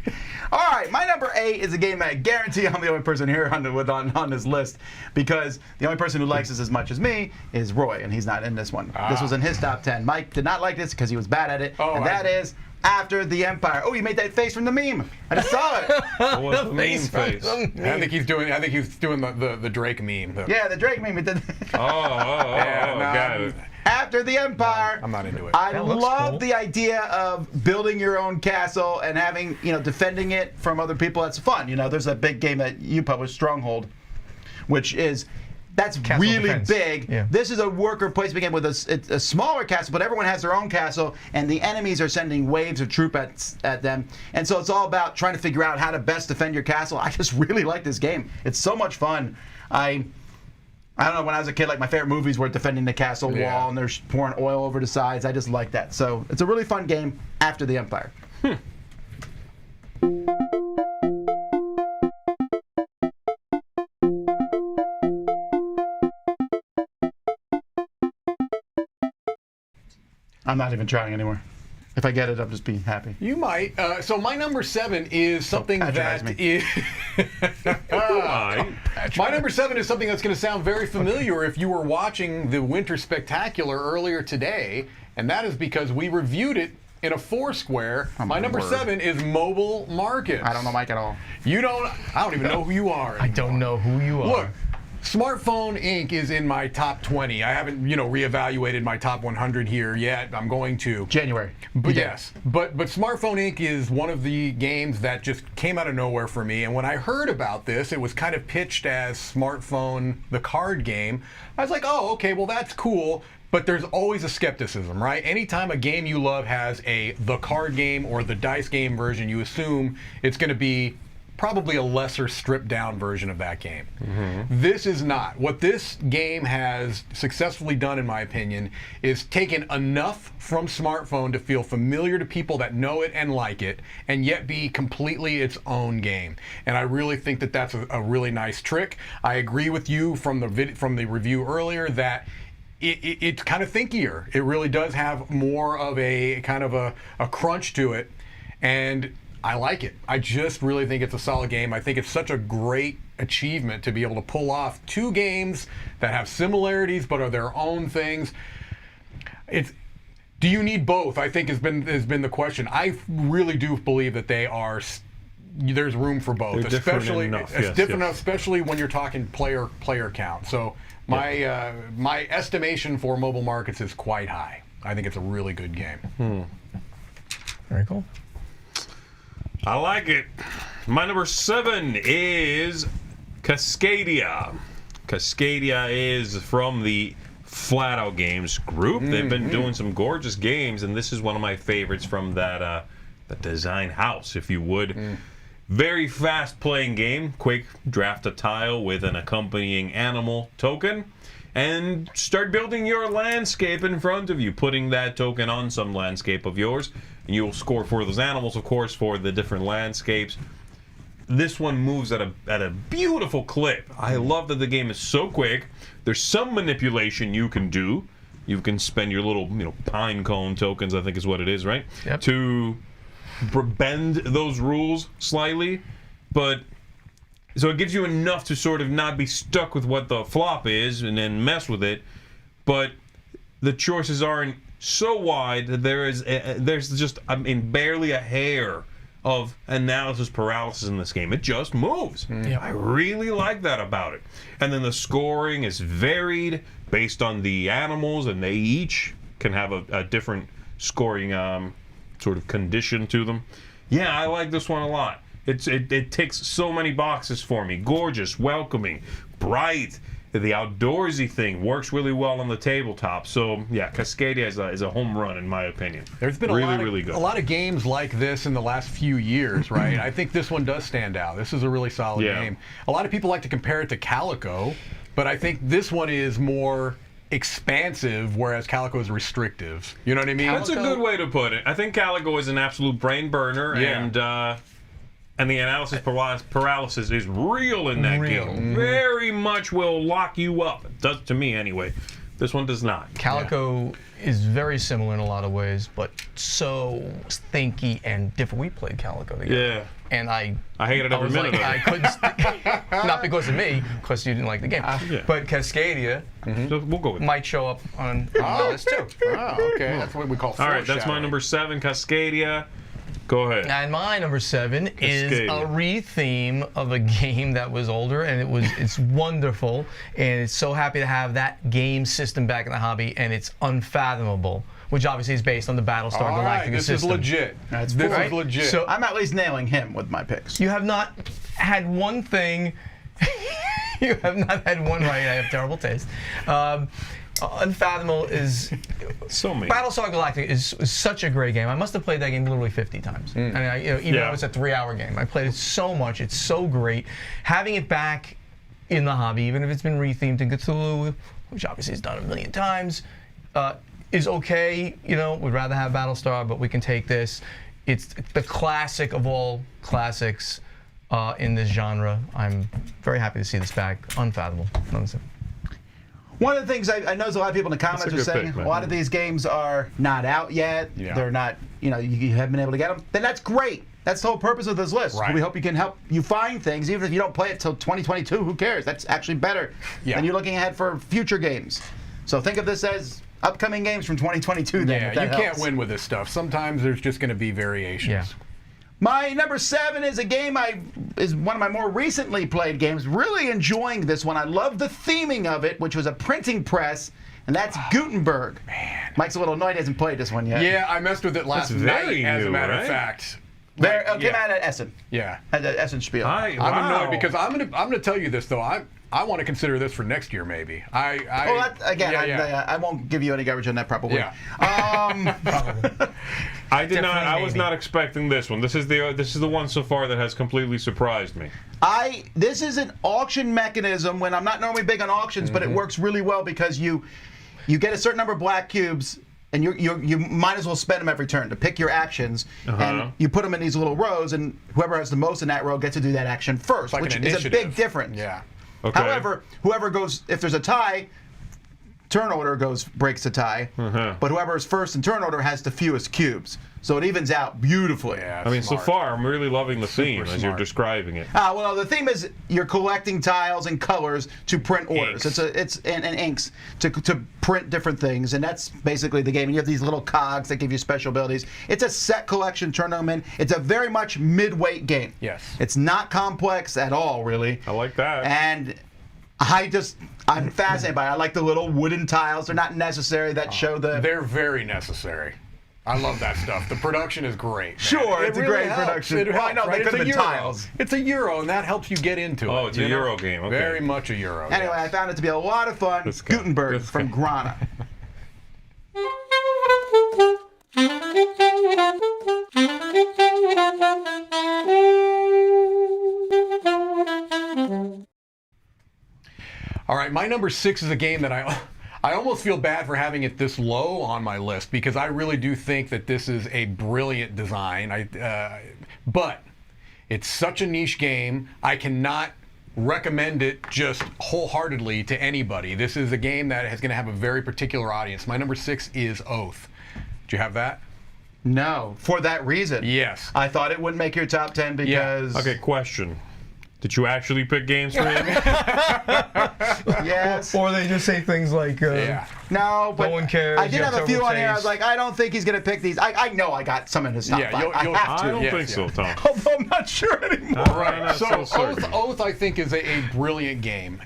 A: All right, my number 8 is a game that I guarantee I'm the only person here on this list, because the only person who likes this as much as me is Roy, and he's not in this one. This was in his top 10. Mike did not like this because he was bad at it, and that is After the Empire. Oh, you made that face from the meme. I just saw it.
C: What was the main face?
B: I think he's doing the Drake meme.
A: Yeah, the Drake meme. It did.
C: Got it.
A: After the Empire.
B: I'm not into it.
A: I
D: That looks
A: love
D: cool.
A: the idea of building your own castle and having, defending it from other people. That's fun. There's a big game that you published, Stronghold, that's
D: Castle
A: really
D: defense.
A: big.
D: Yeah.
A: This is a worker placement game with a smaller castle, but everyone has their own castle, and the enemies are sending waves of troops at them. And so it's all about trying to figure out how to best defend your castle. I just really like this game. It's so much fun. I don't know, when I was a kid, like my favorite movies were defending the castle wall and they're pouring oil over the sides. I just like that. So it's a really fun game, After the Empire. I'm not even trying anymore. If I get it, I'll just be happy.
B: You might. So my number 7 is something
A: patronize
B: that
A: me.
B: is. My number 7 is something that's going to sound very familiar if you were watching the Winter Spectacular earlier today, and that is because we reviewed it in a Foursquare.
A: Oh,
B: my
A: my
B: number
A: word.
B: 7 is Mobile Markets.
A: I don't know Mike at all.
B: You don't. I don't even know who you are.
D: I don't know who you are.
B: Look, Smartphone Inc. is in my top 20. I haven't, reevaluated my top 100 here yet. I'm going to.
A: January.
B: But yes, but Smartphone Inc. is one of the games that just came out of nowhere for me. And when I heard about this, it was kind of pitched as Smartphone, the card game. I was like, oh, okay, well, that's cool. But there's always a skepticism, right? Anytime a game you love has the card game or the dice game version, you assume it's going to be probably a lesser stripped down version of that game. This is not. What this game has successfully done, in my opinion, is taken enough from Smartphone to feel familiar to people that know it and like it, and yet be completely its own game. And I really think that that's a really nice trick. I agree with you from the review earlier that it's kind of thinkier. It really does have more of a kind of a crunch to it, and I like it. I just really think it's a solid game. I think it's such a great achievement to be able to pull off 2 games that have similarities but are their own things. Do you need both? I think has been the question. I really do believe that they are. There's room for both,
C: They're different
B: especially
C: enough,
B: it's
C: yes,
B: different
C: yes.
B: enough, especially when you're talking player count. So my my estimation for Mobile Markets is quite high. I think it's a really good game.
D: Very cool.
C: I like it. My number 7 is Cascadia. Cascadia is from the Flat Out Games group. They've been doing some gorgeous games, and this is one of my favorites from that the design house, if you would. Very fast playing game. Quick, draft a tile with an accompanying animal token and start building your landscape in front of you, putting that token on some landscape of yours, and you will score for those animals, of course, for the different landscapes. This one moves at a beautiful clip. I love that the game is so quick. There's some manipulation you can do. You can spend your little, pine cone tokens, I think is what it is, right?
D: Yep.
C: To bend those rules slightly, but so it gives you enough to sort of not be stuck with what the flop is and then mess with it, but the choices aren't so wide that there's just barely a hair of analysis paralysis in this game. It just moves.
D: Yep.
C: I really like that about it. And then the scoring is varied based on the animals, and they each can have a different scoring sort of condition to them. Yeah, I like this one a lot. It ticks so many boxes for me. Gorgeous, welcoming, bright. The outdoorsy thing works really well on the tabletop. So yeah, Cascadia is a home run in my opinion.
B: There's been
C: really good.
B: A lot of games like this in the last few years, right? I think this one does stand out. This is a really solid game. A lot of people like to compare it to Calico, but I think this one is more expansive, whereas Calico is restrictive. You know what I mean?
C: That's a good way to put it. I think Calico is an absolute brain burner, and the analysis paralysis is real in that game. Very much will lock you up. It does to me anyway. This one does not.
D: Calico is very similar in a lot of ways, but so thinky and different. We played Calico together.
C: Yeah.
D: And I
C: hate it every minute of it.
D: I couldn't, not because of me, because you didn't like the game. But Cascadia
C: So we'll go with
D: might show up on the list too.
B: Oh, okay. That's what we call
C: All right, that's my number 7, Cascadia. Go ahead.
D: And my number 7 is
C: Cascadia.
D: a re-theme of a game that was older, and it's wonderful, and it's so happy to have that game system back in the hobby, and it's Unfathomable, which obviously is based on the Battlestar
B: All right,
D: Galactica
B: this
D: system.
B: is legit.
A: That's
B: This
A: right.
B: is legit.
D: So-
A: I'm at least nailing him with my picks.
D: You have not had one thing. You have not had one right. I have terrible taste. Unfathomable is
C: So many.
D: Battlestar Galactica is such a great game. I must have played that game literally 50 times. And even though it's a 3-hour game, I played it so much. It's so great. Having it back in the hobby, even if it's been rethemed to Cthulhu, which obviously is done a million times, is okay. We'd rather have Battlestar, but we can take this. It's the classic of all classics in this genre. I'm very happy to see this back. Unfathomable.
A: One of the things I know a lot of people in the comments
C: That's a
A: are
C: good
A: saying,
C: pick, man.
A: a lot of these games are not out yet.
B: Yeah.
A: They're not, you haven't been able to get them. Then that's great. That's the whole purpose of this list.
B: Right.
A: We hope you can help you find things, even if you don't play it till 2022. Who cares? That's actually better than you're looking ahead for future games. So think of this as upcoming games from 2022. Then,
B: Yeah,
A: if that
B: you can't
A: helps.
B: win with this stuff. Sometimes there's just going to be variations.
D: Yeah.
A: My number 7 is a game is one of my more recently played games. Really enjoying this one. I love the theming of it, which was a printing press, and that's Gutenberg.
B: Man.
A: Mike's a little annoyed he hasn't played this one yet.
B: Yeah, I messed with it last
C: That's
B: night,
C: very
B: as a
C: new,
B: matter
C: right?
B: of fact.
A: It came out at Essen.
B: Yeah.
A: At the Essen Spiel.
B: I'm annoyed because I'm gonna tell you this though. I want to consider this for next year maybe.
A: I won't give you any garbage on that probably.
B: Yeah.
C: I did not.
D: Definitely
C: I was
D: maybe.
C: not expecting this one. This is the one so far that has completely surprised me.
A: This is an auction mechanism when I'm not normally big on auctions, but it works really well because you get a certain number of black cubes. And you might as well spend them every turn to pick your actions, and you put them in these little rows, and whoever has the most in that row gets to do that action first,
B: like
A: which
B: an
A: is a
B: initiative.
A: big difference.
B: Yeah.
C: Okay.
A: However, whoever goes, if there's a tie, turn order breaks the tie, but whoever is first in turn order has the fewest cubes, so it evens out beautifully.
B: Yeah.
C: I mean, so
B: smart.
C: far I'm really loving the theme as you're
B: smart.
C: describing it.
A: Well, the theme is you're collecting tiles and colors to print orders.
C: Inks.
A: It's and inks to print different things, and that's basically the game. And you have these little cogs that give you special abilities. It's a set collection, turn them in. It's a very much mid-weight game.
B: Yes.
A: It's not complex at all, really.
C: I like that.
A: And I'm fascinated by it. I like the little wooden tiles. They're not necessary. That show the.
B: They're very necessary. I love that stuff. The production is great. Man.
A: Sure,
B: It
A: it's a
B: really
A: great
B: helps.
A: production.
B: It
A: Well, I
B: helps,
A: know, they
B: right?
A: could've
B: It's a
A: been
B: Euro.
A: tiles.
B: It's a Euro, and that helps you get into it.
C: Oh, it's a
B: you know?
C: Euro game. Okay.
B: Very much a Euro.
A: Anyway, I found it to be a lot of fun.
C: This guy.
A: Gutenberg
C: This
A: from
C: guy.
A: Grana.
B: All right, my number 6 is a game that I almost feel bad for having it this low on my list because I really do think that this is a brilliant design. But it's such a niche game, I cannot recommend it just wholeheartedly to anybody. This is a game that is going to have a very particular audience. My number 6 is Oath. Do you have that?
A: No, for that reason.
B: Yes.
A: I thought it wouldn't make your top 10 because.
C: Okay, question. Did you actually pick games for him?
A: Yes.
D: Or they just say things like,
B: Yeah.
A: No, but
D: no one cares.
A: I did
D: you
A: have a few on here. I was
D: taste.
A: like, I don't think he's going to pick these. I know I got some in his top
B: Yeah,
A: 5.
B: you'll
A: I have to.
C: I don't
B: Yes,
C: think so, Tom.
A: Although I'm not sure anymore.
C: I'm not
B: So
C: certain.
B: Oath, I think, is a brilliant game,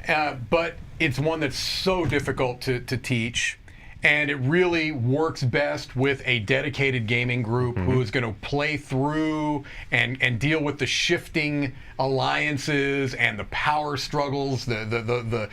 B: but it's one that's so difficult to teach, and it really works best with a dedicated gaming group who is going to play through and deal with the shifting alliances and the power struggles, the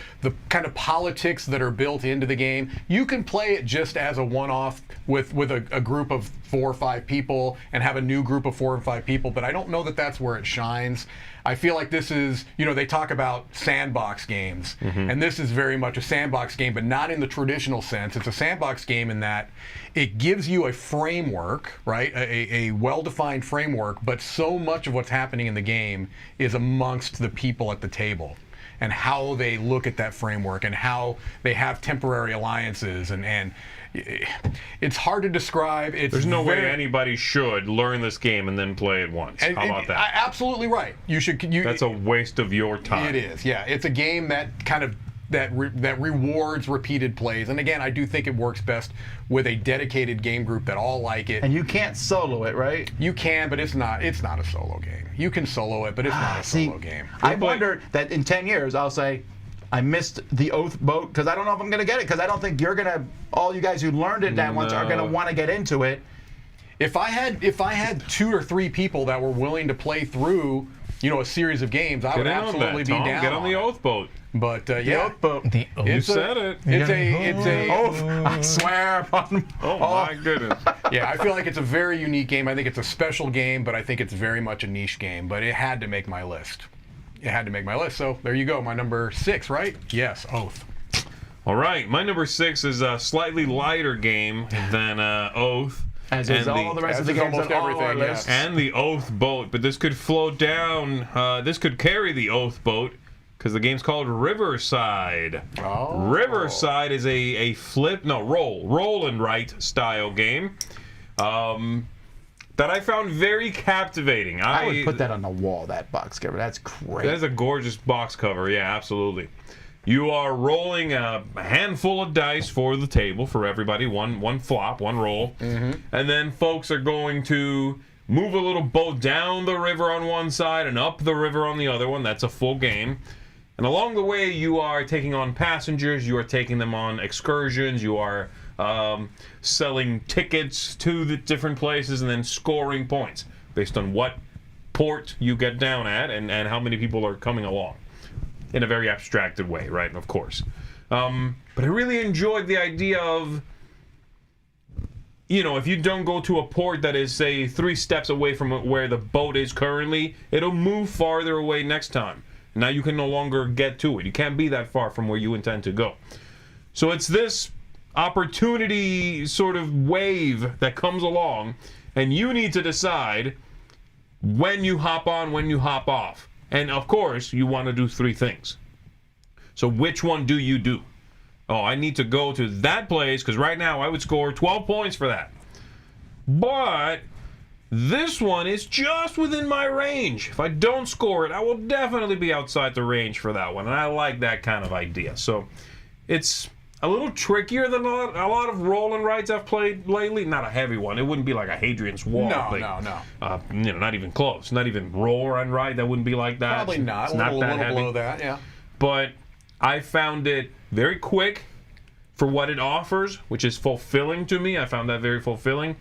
B: kind of politics that are built into the game. You can play it just as a one-off with a group of 4 or 5 people and have a new group of 4 or 5 people, but I don't know that that's where it shines. I feel like this is, they talk about sandbox games, and this is very much a sandbox game, but not in the traditional sense. It's a sandbox game in that it gives you a framework, right? A well-defined framework, but so much of what's happening in the game is amongst the people at the table and how they look at that framework and how they have temporary alliances and it's hard to describe.
C: There's no way anybody should learn this game and then play it once. How about that?
B: Absolutely right. You should.
C: That's a waste of your time.
B: It is. Yeah, it's a game that kind of that rewards repeated plays. And again, I do think it works best with a dedicated game group that all like it.
A: And you can't solo it, right?
B: You can, but it's not a solo game. You can solo it, but it's not a solo game.
A: I wonder that in 10 years I'll say, I missed the Oath boat because I don't know if I'm going to get it because I don't think you're going to, all you guys who learned it that once are going to want to get into it.
B: If I had 2 or 3 people that were willing to play through, a series of games, I would absolutely be down.
C: Get on the Oath boat.
B: But
A: The
B: yeah,
A: Oath boat.
C: You said it.
B: It's a
A: Oath. I swear upon.
C: Oh my goodness.
B: Yeah, I feel like it's a very unique game. I think it's a special game, but I think it's very much a niche game. But it had to make my list. So there you go. My number 6, right? Yes, Oath.
C: All right, my number 6 is a slightly lighter game than Oath.
A: As is all the rest of the games on all our
B: everything,
A: lists.
B: yes.
C: And the Oath boat, but this could float down. This could carry the Oath boat because the game's called Riverside.
B: Oh.
C: Riverside is a roll and write style game that I found very captivating.
A: I would put that on the wall, that box cover. That's great.
C: That is a gorgeous box cover. Yeah, absolutely. You are rolling a handful of dice for the table for everybody. One flop, one roll. And then folks are going to move a little boat down the river on one side and up the river on the other one. That's a full game. And along the way, you are taking on passengers. You are taking them on excursions. You are selling tickets to the different places and then scoring points based on what port you get down at and how many people are coming along. In a very abstracted way, right? Of course. But I really enjoyed the idea of, if you don't go to a port that is, say, 3 steps away from where the boat is currently, it'll move farther away next time. Now you can no longer get to it. You can't be that far from where you intend to go. So it's this opportunity sort of wave that comes along, and you need to decide when you hop on, when you hop off. And of course, you want to do 3 things. So which one do you do? Oh, I need to go to that place because right now I would score 12 points for that. But this one is just within my range. If I don't score it, I will definitely be outside the range for that one. And I like that kind of idea. So it's a little trickier than a lot of roll and writes I've played lately. Not a heavy one. It wouldn't be like a Hadrian's Wall.
B: No.
C: Not even close. Not even roll and write. That wouldn't be like that.
B: Probably not.
C: It's
B: a little
C: heavy.
B: below that, yeah.
C: But I found it very quick for what it offers, which is fulfilling to me. I found that very fulfilling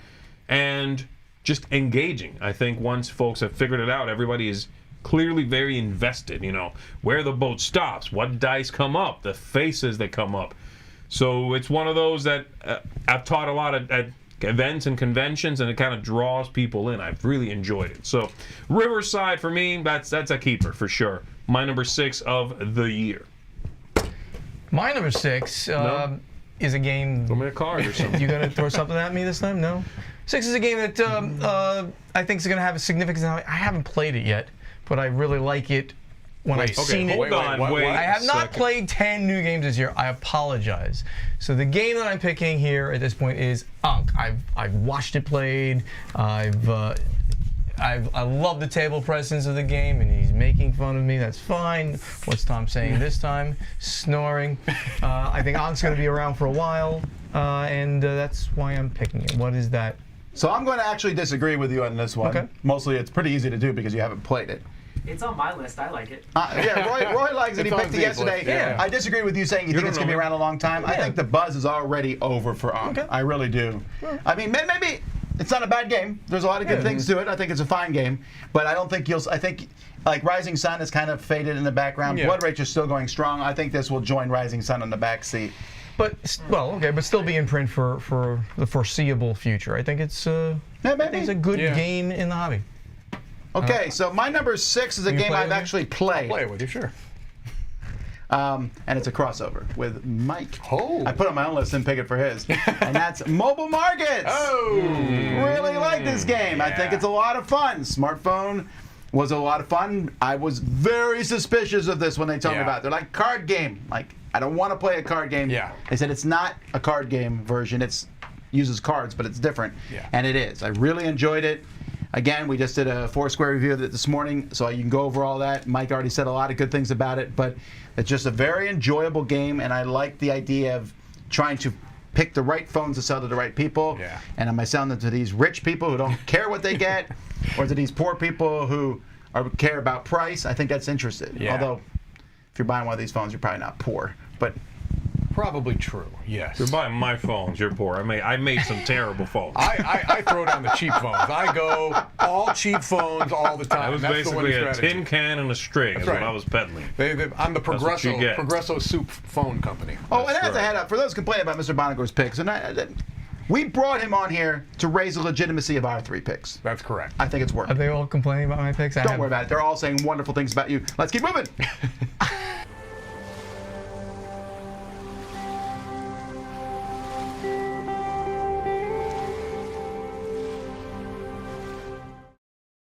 C: and just engaging. I think once folks have figured it out, everybody is clearly very invested. Where the boat stops, what dice come up, the faces that come up. So it's one of those that I've taught a lot at events and conventions, and it kind of draws people in. I've really enjoyed it. So Riverside for me, that's a keeper for sure. My number 6 of the year.
D: My number 6 is a game.
C: Throw me a card or something.
D: You gonna throw something at me this time? No. 6 is a game that I think is gonna have a significance. I haven't played it yet, but I really like it when I've seen it.
C: Hold on, wait.
D: I have not played 10 new games this year. I apologize. So the game that I'm picking here at this point is Ankh. I've watched it played. I love the table presence of the game, and he's making fun of me. That's fine. What's Tom saying this time? Snoring. I think Ankh's going to be around for a while, and that's why I'm picking it. What is that?
A: So I'm going to actually disagree with you on this one.
D: Okay.
A: Mostly, it's pretty easy to do because you haven't played it.
E: It's on my list. I like it.
A: Yeah, Roy likes it. He
B: It's on
A: picked it
B: Zee's
A: yesterday.
B: list, yeah.
A: I disagree with you saying you think it's going to be around a long time. I think the buzz is already over for Ankh.
D: Okay.
A: I really do. I mean, maybe it's not a bad game. There's a lot of good things to it. I think it's a fine game, but I don't think I think like Rising Sun has kind of faded in the background.
B: Yeah.
A: Blood Rage is still going strong. I think this will join Rising Sun in the back seat.
D: But but still be in print for the foreseeable future. I think it's
A: maybe.
D: it's a good
B: Yeah.
D: game in the hobby.
A: Okay, so my number 6 is a
D: you
A: game
D: play
A: I've
D: with me?
A: actually played.
B: Play it with you, sure.
A: And it's a crossover with Mike.
B: Oh.
A: I put it on my own list and pick it for his. And that's Mobile Markets.
B: Oh.
A: Really like this game. I think
B: Yeah.
A: it's a lot of fun. Smartphone was a lot of fun. I was very suspicious of this when they told me
B: Yeah.
A: about it. They're like, card game. Like, I don't want to play a card game.
B: Yeah.
A: They said it's not a card game version. It's uses cards, but it's different.
B: Yeah.
A: And it is. I really enjoyed it. Again, we just did a Foursquare review of it this morning, so you can go over all that. Mike already said a lot of good things about it, but it's just a very enjoyable game, and I like the idea of trying to pick the right phones to sell to the right people.
B: Yeah.
A: And am I selling them to these rich people who don't care what they get, or to these poor people who care about price? I think that's interesting.
B: Yeah.
A: Although, if you're buying one of these phones, you're probably not poor. But
B: Probably true, yes.
C: You're buying my phones. You're poor. I made some terrible phones.
B: I throw down the cheap phones. I go all cheap phones all the time.
C: I was
B: That's the
C: basically
B: winning
C: a
B: strategy.
C: tin can and a string is
B: right.
C: what I was peddling.
B: I'm the
C: That's what you get.
B: Progresso Soup phone company.
A: oh, and as a
C: right.
A: head up for those complaining about Mr. Buonocore's picks, and we brought him on here to raise the legitimacy of our 3 picks.
B: That's correct.
A: I think it's
D: Are
A: working.
D: they all complaining about my picks?
A: Don't worry about it. They're all saying wonderful things about you. Let's keep moving.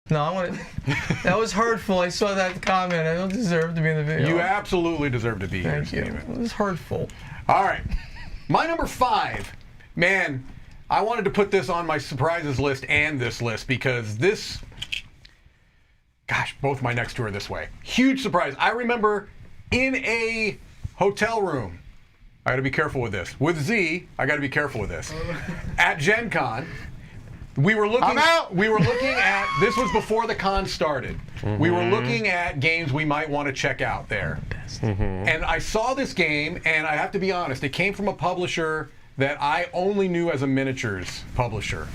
D: No, I want to. That was hurtful. I saw that comment. I don't deserve to be in the video.
B: You absolutely deserve to be here,
D: Thank you.
B: Stephen.
D: It was hurtful.
B: All right. My number 5. Man, I wanted to put this on my surprises list and this list because this. Gosh, both my next two are this way. Huge surprise. I remember in a hotel room. I got to be careful with this. With Zee, I got to be careful with this. At Gen Con, we were looking.
A: I'm out.
B: We were looking at. This was before the con started. We were looking at games we might want to check out there. And I saw this game, and I have to be honest, it came from a publisher that I only knew as a miniatures publisher.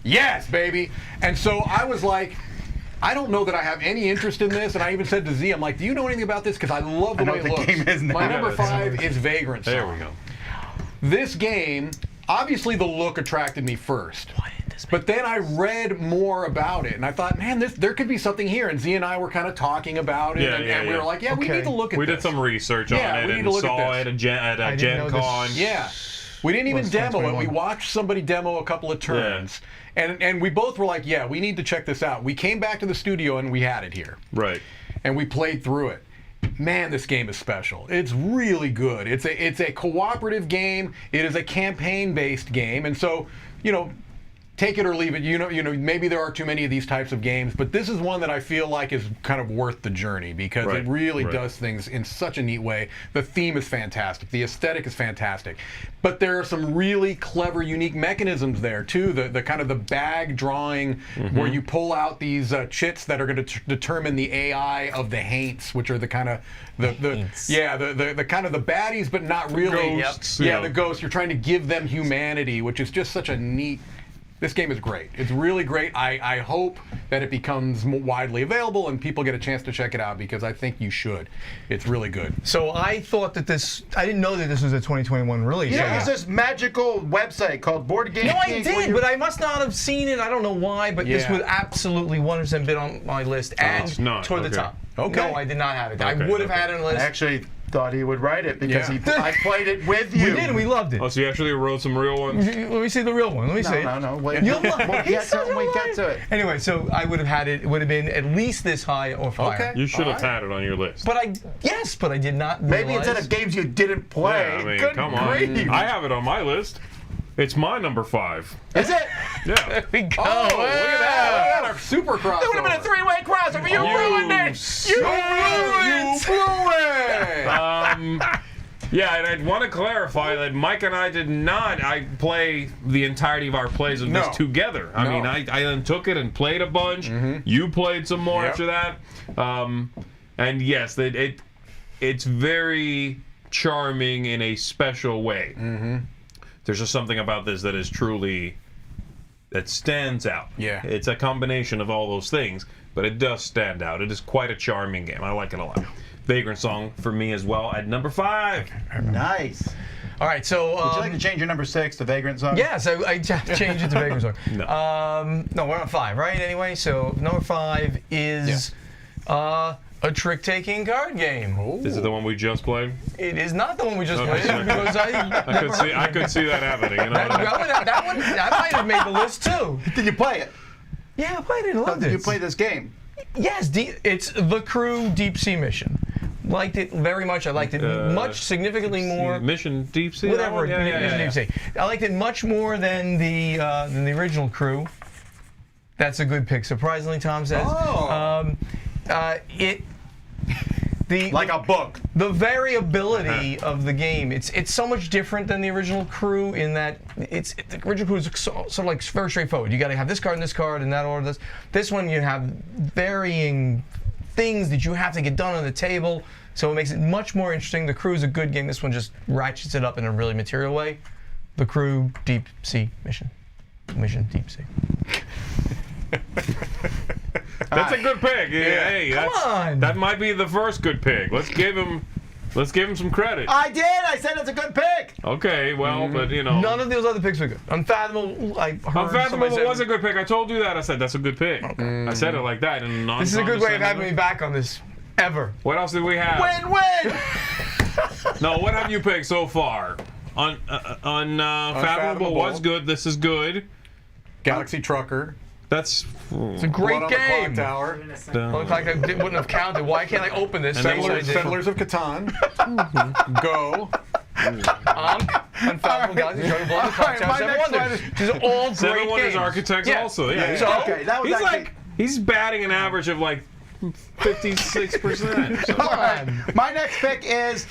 B: Yes, baby. And so I was like, I don't know that I have any interest in this. And I even said to Z, I'm like, do you know anything about this? Because I love the
A: I know
B: way it
A: what the
B: looks.
A: game is now.
B: My number
C: Yeah,
B: 5 is Vagrant Song.
C: There we go.
B: This game, obviously the look attracted me first. But then I read more about it, and I thought, man, there could be something here. And Z and I were kind of talking about it, and we were like, yeah, we need to look at
C: We
B: this.
C: did some research
B: Yeah,
C: on
B: we
C: it
B: need
C: and
B: to look at
C: saw
B: this.
C: it at
D: I
C: a
D: didn't know
C: Gen
D: this-
C: Con.
B: Yeah. We didn't even
D: Was
B: demo it. We
D: 2021.
B: watched somebody demo a couple of turns. And we both were like, yeah, we need to check this out. We came back to the studio, and we had it here.
C: Right.
B: And we played through it. Man, this game is special. It's really good. It's a cooperative game. It is a campaign-based game, and so, take it or leave it. You know, maybe there are too many of these types of games, but this is one that I feel like is kind of worth the journey because it really does things in such a neat way. The theme is fantastic. The aesthetic is fantastic, but there are some really clever, unique mechanisms there too. The kind of the bag drawing where you pull out these chits that are going to determine the AI of the haints, which are the kind of the kind of the baddies, but not really.
C: Ghosts,
B: Yeah,
C: yeah.
B: the ghosts. You're trying to give them humanity, which is just such a neat. This game is great. It's really great. I hope that it becomes more widely available and people get a chance to check it out because I think you should. It's really good.
D: So I thought that I didn't know that this was a 2021 release.
A: You know, there's this magical website called Board Game
D: No, I
A: Geek where
D: did,
A: you-
D: but I must not have seen it. I don't know why, but this
B: Yeah.
D: was absolutely 100% been on my list and
C: it's not.
D: toward the
C: Okay.
D: top.
B: Okay.
D: No, I did not have it. I
C: Okay,
D: would have
C: okay.
D: had it on the list.
A: Actually, thought he would write it because
B: Yeah.
A: I played it with you.
D: We did, and we loved it.
C: Oh, so you actually wrote some real ones?
D: Let me see the real one. Let me see it.
A: No. Wait,
D: You'll love
A: we'll
D: it.
A: get
D: He's
A: to it
D: such
A: when
D: a
A: we get
D: liar.
A: to it.
D: Anyway, so I would have had it. It would have been at least this high or higher.
B: Okay.
C: You should have
B: All right.
C: had it on your list.
D: But I did not
A: Maybe
D: realize.
A: instead of games you didn't play.
C: Yeah, I mean,
A: Good
C: come on.
A: grief.
C: I have it on my list. It's my number 5.
A: Is it?
C: Yeah.
D: There we go.
B: Oh, look at that. Look at our super crossover.
A: It would have been a three-way crossover. You
C: You
A: ruined it. You ruined it.
B: blew it.
C: Yeah, and I'd want to clarify that Mike and I did not play the entirety of our plays of
B: No.
C: this together. I
B: No.
C: mean, I then took it and played a bunch. You played some more
B: Yep.
C: after that. And yes, it's very charming in a special way. There's just something about this that is truly, that stands out.
B: Yeah.
C: It's a combination of all those things, but it does stand out. It is quite a charming game. I like it a lot. Vagrant Song for me as well at number 5.
A: Nice.
D: All right, so.
A: Would you like to change your number 6 to Vagrant Song?
D: Yeah, so I changed it to Vagrant Song.
C: No.
D: No, we're on 5, right? Anyway, so number 5 is a trick-taking card game.
C: Is it the one we just played?
D: It is not the one we just
C: Okay.
D: played because
C: I could see that happening. You know what I mean?
D: that might have made the list too.
A: Did you play it?
D: Yeah, I played it. I loved
A: Did
D: it.
A: you play this game?
D: Yes, it's the Crew Deep Sea Mission. Liked it very much. I liked it much significantly more.
C: Mission Deep Sea. that
D: Whatever,
C: one? Yeah.
D: Deep Sea. I liked it much more than the original Crew. That's a good pick, surprisingly. Tom says.
B: Oh.
A: Like a book.
D: The variability of the game, it's so much different than the original Crew in that the original Crew is sort of like very straightforward. You got to have this card and this card in that order. This one you have varying things that you have to get done on the table, so it makes it much more interesting. The Crew is a good game. This one just ratchets it up in a really material way. The Crew Deep Sea Mission Deep Sea.
C: That's a good pick. Yeah, hey,
D: on.
C: that might be the first good pick. Let's give him some credit.
A: I did. I said it's a good pick.
C: Okay, well, but you know,
D: None of those other picks were good. Unfathomable. I heard somebody
C: Unfathomable
D: say-
C: was a good pick. I told you that. I said that's a good pick. I said it like that. And
D: This is a good way of having me back on this. Ever.
C: What else did we have?
A: Win-win.
C: No, what have you picked so far? Unfathomable was good. This is good.
B: Galaxy Trucker.
C: That's
D: It's a great
B: Blood on the
D: game.
B: Clock Tower.
D: Looked like I wouldn't have counted. Why can't I open this?
C: And then
D: That's what I did.
B: Settlers of Catan. Go.
D: Unfathomable Galaxy, Joy Blood, the Clock Tower,
A: my
D: Seven
A: next
D: Wonders.
A: one
D: These are all great
C: Seven Wonders
D: games.
C: Architects
D: Yeah.
C: also. Yeah.
D: So,
A: Okay, that was
C: He's
A: actually.
C: like he's batting an average of like 56%. So.
D: come on.
A: My next pick is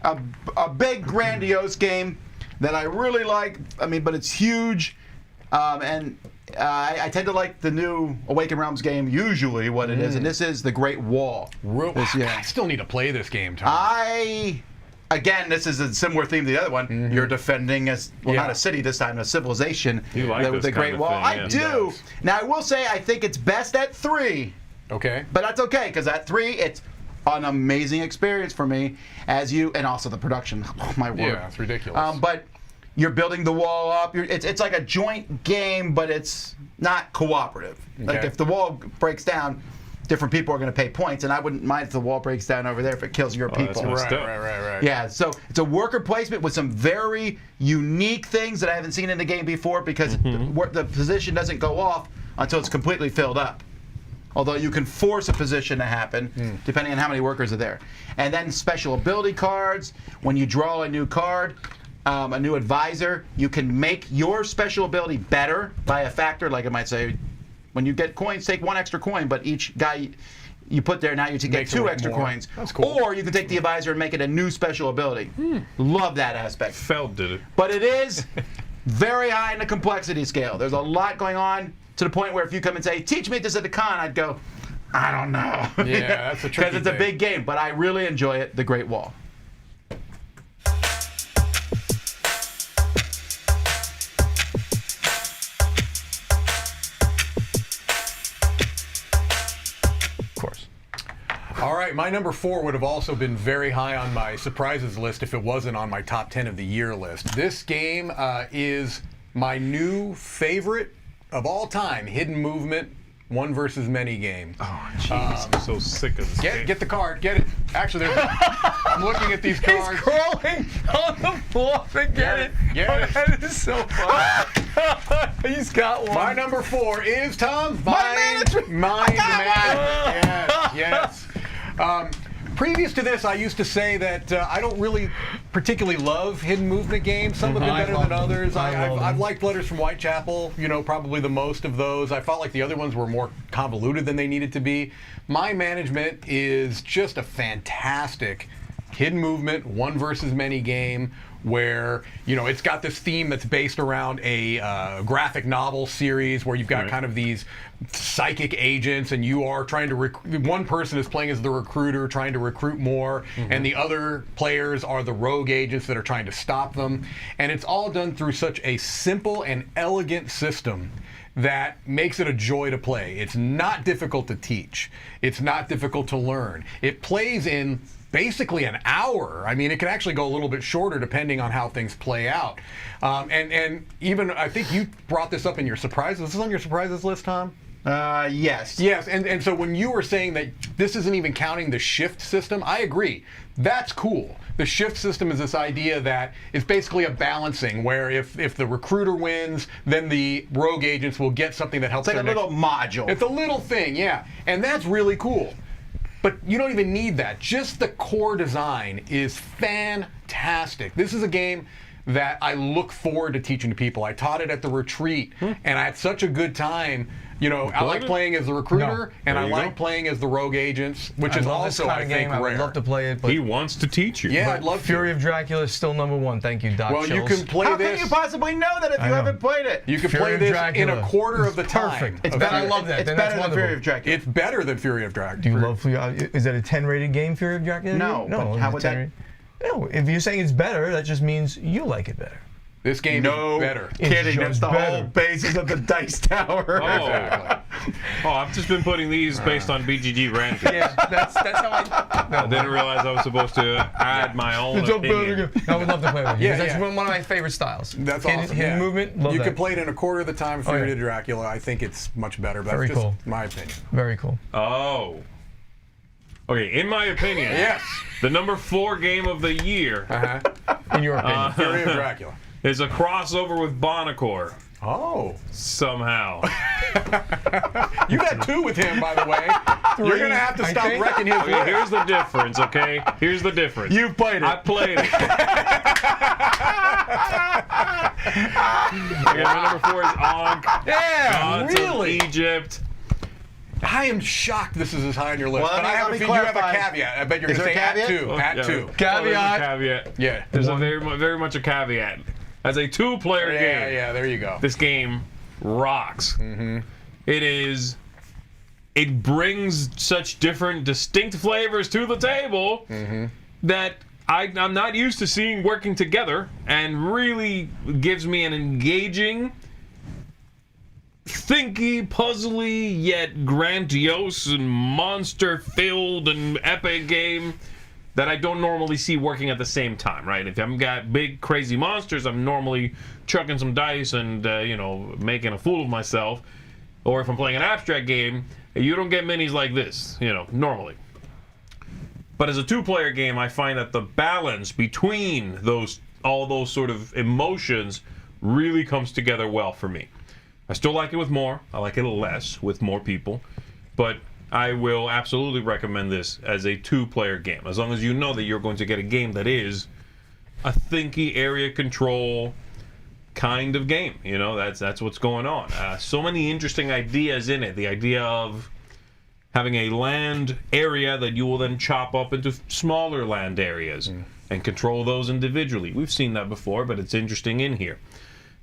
A: a big, grandiose game that I really like. I mean, but it's huge, and I tend to like the new Awakened Realms game. Usually, what it is, and this is the Great Wall.
B: I still need to play this game, Tom.
A: Again, this is a similar theme to the other one. You're defending not a city this time, a civilization.
C: You like
A: with
C: this
A: the Great
C: kind of
A: Wall.
C: thing,
A: I
C: yeah.
A: do.
B: He does.
A: Now, I will say I think it's best at 3.
B: Okay.
A: But that's okay, because at 3, it's an amazing experience for me, and also the production. Oh my word!
B: Yeah, it's ridiculous.
A: But you're building the wall up. It's like a joint game, but it's not cooperative. Like
B: Okay.
A: if the wall breaks down, different people are going to pay points, and I wouldn't mind if the wall breaks down over there if it kills your
C: that's
A: people.
C: messed up.
B: Right.
A: Yeah, so it's a worker placement with some very unique things that I haven't seen in the game before because the position doesn't go off until it's completely filled up. Although you can force a position to happen depending on how many workers are there. And then special ability cards. When you draw a new card, a new advisor, you can make your special ability better by a factor. Like it might say, when you get coins, take 1 extra coin, but each guy you put there now you get
B: Makes it
A: 2
B: worth
A: extra
B: more.
A: coins.
B: That's cool.
A: Or you can take the advisor and make it a new special ability. Love that aspect.
C: Feld did it.
A: But it is very high in the complexity scale. There's a lot going on to the point where if you come and say, teach me this at the con, I'd go, I don't know.
B: Yeah, that's a tricky
A: Because it's a
B: thing.
A: big game, but I really enjoy it, The Great Wall.
D: Of course.
B: All right, my number 4 would have also been very high on my surprises list if it wasn't on my top 10 of the year list. This game is my new favorite of all time, hidden movement one versus many game.
C: Oh, jeez, I'm so sick of this game.
B: Get the card. Get it. Actually, I'm looking at these
D: He's
B: cards.
D: crawling on the floor to get it.
B: Get it.
D: That is so funny. He's got one.
B: My number 4 is Tom.
A: management.
B: Mind management. Yes. Previous to this, I used to say that I don't really particularly love hidden movement games. Some have been better than others. I've liked Letters from Whitechapel, probably the most of those. I felt like the other ones were more convoluted than they needed to be. Mind Management is just a fantastic hidden movement, one versus many game where, it's got this theme that's based around a graphic novel series where you've got kind of these psychic agents and you are trying to one person is playing as the recruiter trying to recruit more and the other players are the rogue agents that are trying to stop them, and it's all done through such a simple and elegant system that makes it a joy to play. It's not difficult to teach. It's not difficult to learn. It plays in basically an hour. I mean, it can actually go a little bit shorter depending on how things play out. And even, I think you brought this up in your surprises. Is this on your surprises list, Tom?
A: Yes.
B: Yes, and so when you were saying that this isn't even counting the shift system, I agree. That's cool. The shift system is this idea that it's basically a balancing where if the recruiter wins, then the rogue agents will get something that helps
A: It's like a little module.
B: It's a little thing, yeah. And that's really cool. But you don't even need that. Just the core design is fantastic. This is a game that I look forward to teaching to people. I taught it at the retreat, and I had such a good time. I like playing as the recruiter, and I like playing as the rogue agents, which is also, I think, rare.
D: I would love to play it, but
C: He wants to teach you.
B: Yeah, I'd love to.
D: Fury of Dracula is still number 1. Thank you, Doc.
B: Well, you
D: Chills.
B: can play
A: How
B: this.
A: can you possibly know that if you
D: know.
A: haven't played it?
B: You can
D: Fury
B: play
D: of
B: this
D: Dracula.
B: in a quarter of the time.
D: Perfect.
A: It's
B: of
A: better.
D: I love that.
A: It's
D: Then
A: better
D: that's
A: than Fury
D: wonderful.
A: of Dracula.
B: It's better than Fury of Dracula.
D: Do you love Fury? Is that a 10-rated game, Fury of Dracula?
A: No, but how would that-
D: No, if you're saying it's better, that just means you like it better.
B: This game is better.
A: Kidding. That's
D: just
A: the
D: better.
A: whole basis of the dice tower.
C: Oh.
B: Exactly.
C: I've just been putting these based on BGG rankings.
D: Yeah, that's how I.
C: I didn't realize I was supposed to add my own
D: It's a better
C: opinion.
D: game. I would love to play with you.
B: Yeah,
D: That's
B: yeah.
D: one of my favorite styles.
B: That's
D: hidden,
B: awesome.
D: Hidden
B: Yeah.
D: movement. Love
B: You
D: that.
B: can play it in a quarter of the time of Fury
D: yeah.
B: of Dracula. I think it's much better. But
D: Very
B: that's just
D: cool.
B: my opinion.
D: Very cool.
C: Oh. Okay, in my opinion,
B: Yes.
C: the number 4 game of the year
D: In your opinion.
B: Fury of Dracula.
C: is a crossover with Buonocore.
B: Oh.
C: Somehow.
B: You got 2 with him, by the way. You're going to have to
D: I
B: stop
D: think.
B: wrecking his
C: Okay,
B: list.
C: here's the difference, okay? Here's the difference.
A: You played it.
C: I played it. Okay, my number 4 is Ankh.
B: Yeah,
C: Gods of
B: really?
C: Egypt.
B: I am shocked this is as high on your list.
A: Well,
B: but I have
A: let
B: a
A: me
B: feeling you have a
A: clarify.
B: caveat. I bet you're
A: Is
B: going to say
A: there a
B: at
A: caveat?
B: 2.
C: Oh,
B: At
C: yeah.
B: 2.
C: Oh, there's a caveat.
B: Yeah.
C: There's a very much a caveat. As a 2-player
B: Yeah,
C: game,
B: yeah, there you go.
C: this game rocks. It brings such different, distinct flavors to the table that I'm not used to seeing working together, and really gives me an engaging, thinky, puzzly, yet grandiose and monster-filled and epic game that I don't normally see working at the same time, right? If I've got big, crazy monsters, I'm normally chucking some dice and, making a fool of myself. Or if I'm playing an abstract game, you don't get minis like this, normally. But as a 2-player game, I find that the balance between all those sort of emotions really comes together well for me. I still like it with more. I like it less with more people. But I will absolutely recommend this as a 2-player game, as long as you know that you're going to get a game that is a thinky area control kind of game. That's what's going on. So many interesting ideas in it. The idea of having a land area that you will then chop up into smaller land areas and control those individually. We've seen that before, but it's interesting in here.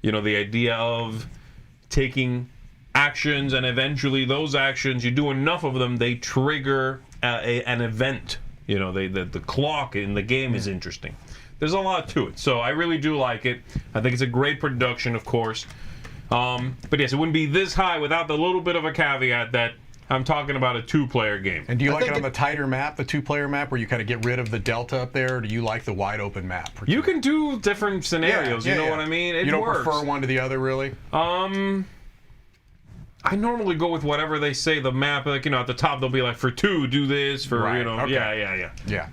C: The idea of taking actions, and eventually those actions, you do enough of them, they trigger an event. The clock in the game is interesting. There's a lot to it, so I really do like it. I think it's a great production, of course. But yes, it wouldn't be this high without the little bit of a caveat that I'm talking about a 2-player game.
B: And do you like it on the tighter map, the 2-player map, where you kind of get rid of the delta up there, or do you like the wide open map?
C: You can do different scenarios, you know what I mean? It
B: you don't
C: works.
B: prefer one to the other, really?
C: I normally go with whatever they say the map. Like, at the top they'll be like, for 2, do this. For
B: Right, okay.
C: Yeah.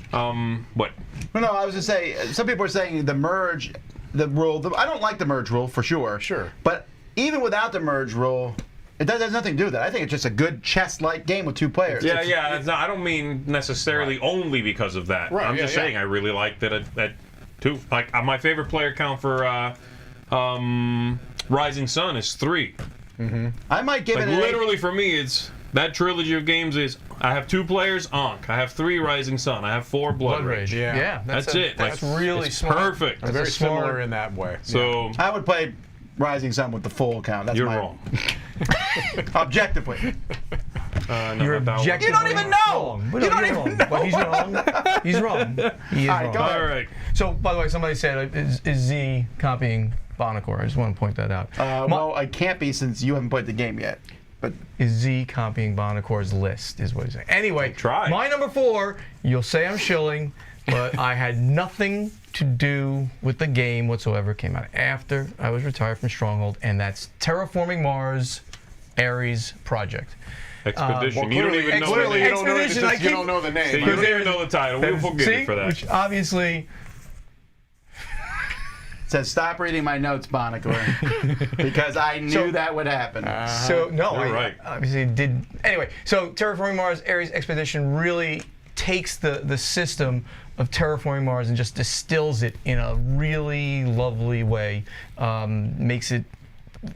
C: What?
A: No, I was just saying. Some people are saying the merge, the rule. I don't like the merge rule for sure.
B: Sure.
A: But even without the merge rule, it has nothing to do with that. I think it's just a good chess-like game with 2 players.
C: Yeah. It's not, I don't mean necessarily only because of that.
B: Right,
C: I'm just saying I really like that at 2. Like my favorite player count for Rising Sun is 3.
A: I might give
C: Like
A: it
C: literally for me, it's that trilogy of games is I have 2 players, Ankh. I have 3 Rising Sun. I have 4 Blood Rage.
B: Yeah.
C: That's it.
D: That's
C: Like,
D: really
C: it's
D: smart.
C: perfect.
B: Very
D: a smart-
B: similar in that way.
C: So
A: I would play Rising Sun with the full count. That's
C: you're
A: my
C: wrong.
A: objectively.
C: No,
D: You're
C: not that one.
D: objectively
A: You don't even know!
D: wrong. But
A: You
D: no,
A: don't
D: you're
A: even
D: wrong. But he's wrong. He's wrong. He is
A: All right,
D: wrong.
A: go ahead.
C: All right.
D: So, by the way, somebody said, is Zee copying Buonocore? I just want to point that out.
A: Well, I can't be since you haven't played the game yet. But
D: Is Zee copying Buonocore's list, is what he's saying. Anyway,
C: Try.
D: my number 4, you'll say I'm shilling, but I had nothing to do with the game whatsoever. It came out after I was retired from Stronghold, and that's Terraforming Mars Ares Project.
C: Expedition. You don't even know the
B: Clearly, you
C: name.
B: don't know, it's
D: Expedition,
B: just you don't know the name.
C: See, you don't even know the title. We'll forgive
D: See?
C: you for that.
D: Which obviously...
A: it says, stop reading my notes, Buonocore. Because I knew that would happen.
D: So no,
C: You're
D: I
C: right.
D: obviously did. Anyway, so Terraforming Mars Ares Expedition really takes the system of Terraforming Mars and just distills it in a really lovely way. Makes it,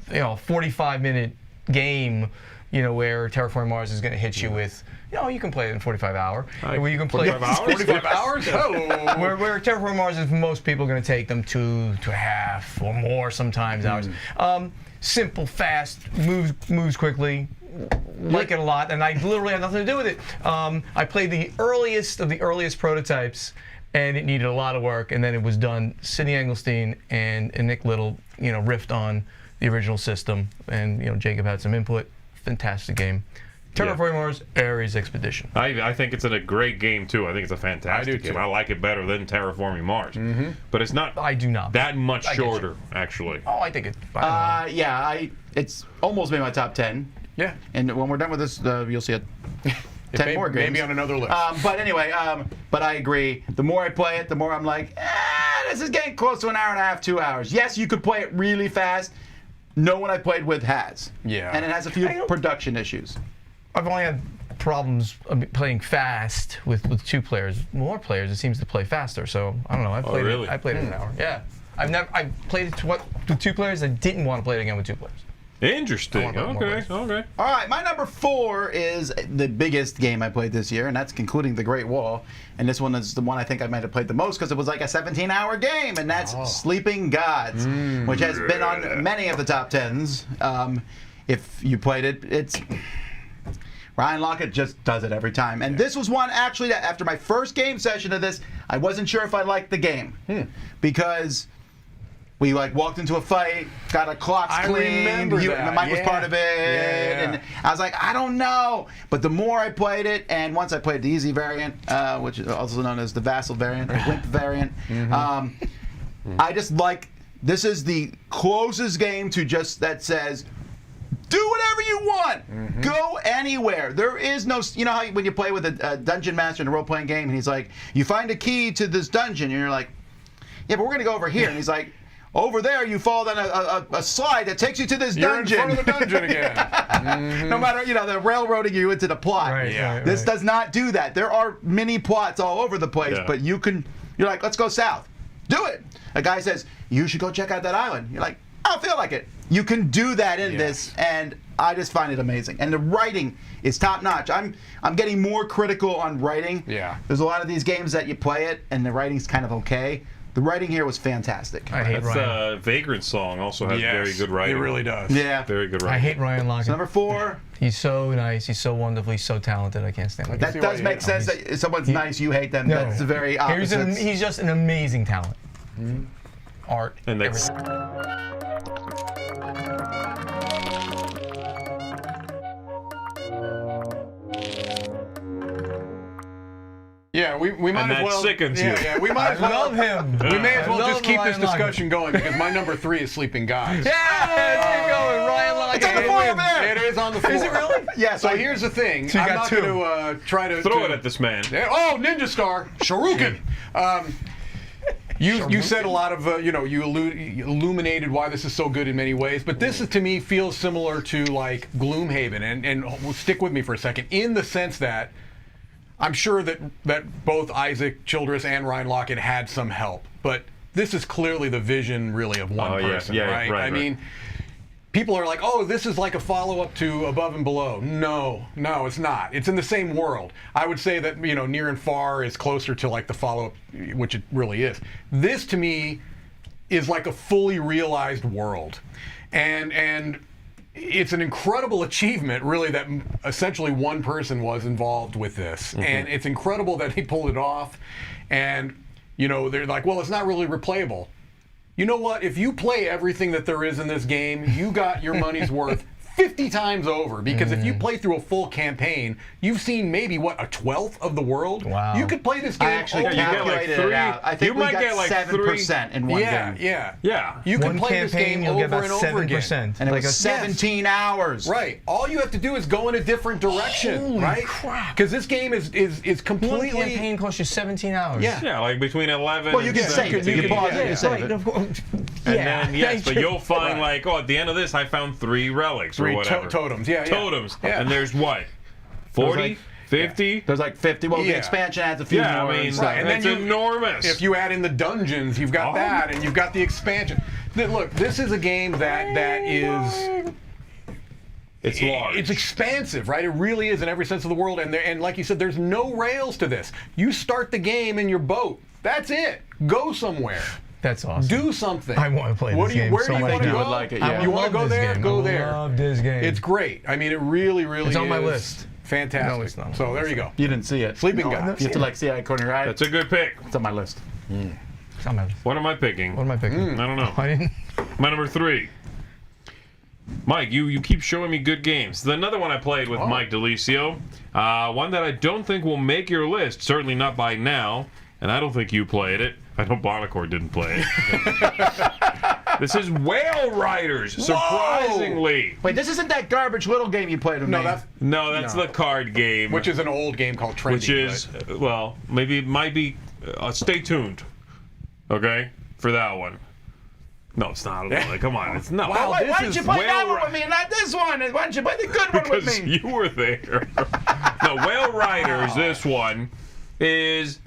D: a 45-minute game, where Terraforming Mars is going to hit you with. You can play it in 45 hours. Where you can play
C: 45 hours?
B: 45 hours? Oh.
D: where Terraforming Mars is most people going to take them 2.5 or more sometimes hours. Simple, fast, moves quickly. Like it a lot, and I literally had nothing to do with it. I played the earliest of the earliest prototypes, and it needed a lot of work, and then it was done. Sidney Engelstein and Nick Little, riffed on the original system, and Jacob had some input. Fantastic game. Terraforming Mars Ares Expedition.
C: I think it's a great game too. I think it's a fantastic
B: I do,
C: game.
B: too.
C: I like it better than Terraforming Mars. But it's not
D: I do not.
C: that much
D: I get you.
C: shorter, actually.
D: Oh, I think it. I don't know.
A: Yeah, it's almost made my top 10.
B: Yeah.
A: And when we're done with this, you'll see 10 more games.
B: Maybe on another list.
A: But anyway, but I agree. The more I play it, the more I'm like, this is getting close to an hour and a half, 2 hours. Yes, you could play it really fast. No one I played with has.
B: Yeah.
A: And it has a few production issues.
D: I've only had problems playing fast with 2 players. More players, it seems to play faster. So I don't know. I played
C: really?
D: it. I played it an hour. Yeah. I played it with 2 players. I didn't want to play it again with 2 players.
C: Interesting.
D: I want more
C: Okay.
D: players.
C: Okay.
A: All right, my number 4 is the biggest game I played this year, and that's concluding The Great Wall. And this one is the one I think I might have played the most because it was like a 17-hour game, and that's Sleeping Gods, which has been on many of the top 10s. If you played it, it's... Ryan Lockett just does it every time. And this was one, actually, that after my first game session of this, I wasn't sure if I liked the game. Because... we walked into a fight, got our clocks
B: I
A: cleaned.
B: remember that.
A: Mike was part of it,
B: Yeah.
A: and I was like, I don't know. But the more I played it, and once I played the easy variant, which is also known as the Vasel variant, the Wimp variant, I just like. This is the closest game to just that says, do whatever you want. Go anywhere. There is no, how when you play with a dungeon master in a role-playing game, and he's like, you find a key to this dungeon, and you're like, yeah, but we're gonna go over here, and he's like. Over there, you fall down a slide that takes you to this dungeon.
B: You're in front of the dungeon again.
A: No matter, the railroading you into the plot.
D: Right,
B: Yeah.
D: right,
A: This
D: right.
A: does not do that. There are mini plots all over the place,
C: Yeah.
A: but you're like, let's go south. Do it. A guy says, you should go check out that island. You're like, I don't feel like it. You can do that in this, and I just find it amazing. And the writing is top notch. I'm getting more critical on writing.
B: Yeah.
A: There's a lot of these games that you play it, and the writing's kind of okay. The writing here was fantastic.
D: I hate
C: That's
D: Ryan.
C: Vagrant song also has very good writing.
B: It really does.
A: Yeah.
C: Very good
D: I
C: writing.
D: hate Ryan Lockett.
A: Number 4.
D: He's so nice. He's so wonderful. He's so talented. I can't stand him.
A: That
B: see why
A: does
B: you
A: make
B: hate
A: sense that if someone's nice, you hate them. That's the very opposite.
D: He's just an amazing talent. Art.
C: And that's
D: everything.
B: Yeah, we might
C: And
B: as
C: that
B: well.
C: sickens you.
B: Yeah, we might
D: I
B: as well.
D: love him.
B: We may as well
D: I
B: just
D: love
B: keep this
D: Ryan Lockett.
B: discussion going because my number 3 is Sleeping Gods.
D: Yeah, let's keep going. Ryan Lockett.
A: It's on the floor over there.
B: It is on on the floor.
D: Is it really?
A: Yeah.
B: So here's the thing.
D: So you
B: I'm
D: got
B: not
D: two.
B: going to try to
C: Throw it at this man.
B: Oh, Ninja Star, Shuriken. You said a lot of you illuminated why this is so good in many ways, but this is, to me, feels similar to like Gloomhaven, and stick with me for a second, in the sense that I'm sure that both Isaac Childress and Ryan Lockett had some help, but this is clearly the vision really of one person, right? I mean, people are like, oh, this is like a follow-up to Above and Below. No, it's not. It's in the same world. I would say that, Near and Far is closer to like the follow-up, which it really is. This, to me, is like a fully realized world. And it's an incredible achievement, really, that essentially one person was involved with this. Mm-hmm. And it's incredible that he pulled it off. And, they're like, well, it's not really replayable. You know what? If you play everything that there is in this game, you got your money's worth 50 times over. Because if you play through a full campaign, you've seen maybe, a 1/12 of the world?
D: Wow.
B: You could play this game
A: I actually
B: over.
A: calculated it out. I think
C: you
A: we
C: might
A: got
C: get like
A: 7% in one game.
B: Yeah. You can
D: One
B: play this
D: campaign,
B: game
D: you'll get
B: over
D: about
B: and over again.
D: 7%.
A: And it
D: Like
A: was
D: a-
A: 17 hours.
B: Right. All you have to do is go in a different direction,
D: Holy
B: right?
D: crap.
B: Because this game is
D: One
B: completely.
D: campaign costs you 17 hours.
B: Yeah.
C: Yeah, like between 11
A: Well, you
C: and
A: can save it. You can pause it. You save
D: Right,
A: it.
D: of course.
C: And
D: Yeah.
C: then, yes, but you'll find
B: Right.
C: at the end of this, I found 3 relics or
B: 3
C: whatever.
B: totems. Yeah.
C: Totems.
B: Yeah.
C: And there's what? 40?
A: like-
C: 50?
A: There's like 50. Well, the
B: Yeah.
A: expansion adds a few
C: Yeah,
A: more.
C: I mean,
A: and stuff.
B: Right, and then
C: it's
B: you-
C: enormous.
B: If you add in the dungeons, you've got that, and you've got the expansion. Look, this is a game that is.
C: it's large.
B: It's expansive, right? It really is in every sense of the word. And like you said, there's no rails to this. You start the game in your boat. That's it. Go somewhere.
D: That's awesome.
B: Do something.
D: I want to play
B: Where
D: this
B: do you,
D: game
B: where
D: so
B: do you
D: much
B: want to
D: now.
B: go?
A: You would like it, yeah.
B: You want to go there? Go there.
D: I love this game.
B: It's great. I mean, it really, really
D: It's
B: is.
D: on my list.
B: Fantastic.
D: No, it's not.
B: So there you go.
A: You didn't see it.
B: Sleeping
A: No,
B: Guy.
A: You have to see it according to your eye.
C: That's a good pick.
A: It's on my list.
D: It's on my list.
C: What am I picking?
D: What am I picking?
C: I don't know.
D: I didn't.
C: My number 3. Mike, you keep showing me good games. There's another one I played with Mike DiLisio. One that I don't think will make your list, certainly not by now, and I don't think you played it. I know Buonocore didn't play it. This is Whale Riders, surprisingly.
A: Wait, this isn't that garbage little game you played with me.
B: No,
C: That's the card game.
B: which is an old game called Trendy.
C: Which is, well, maybe it might be, stay tuned, okay, for that one. No, it's not. Like, come on, it's not.
B: Wow,
A: Why
B: this
A: didn't
B: is
A: you play that
C: Whale
A: one with me and not this one? Why didn't you play the good one with
C: Because
A: me?
C: you were there. No, Whale Riders, this one, is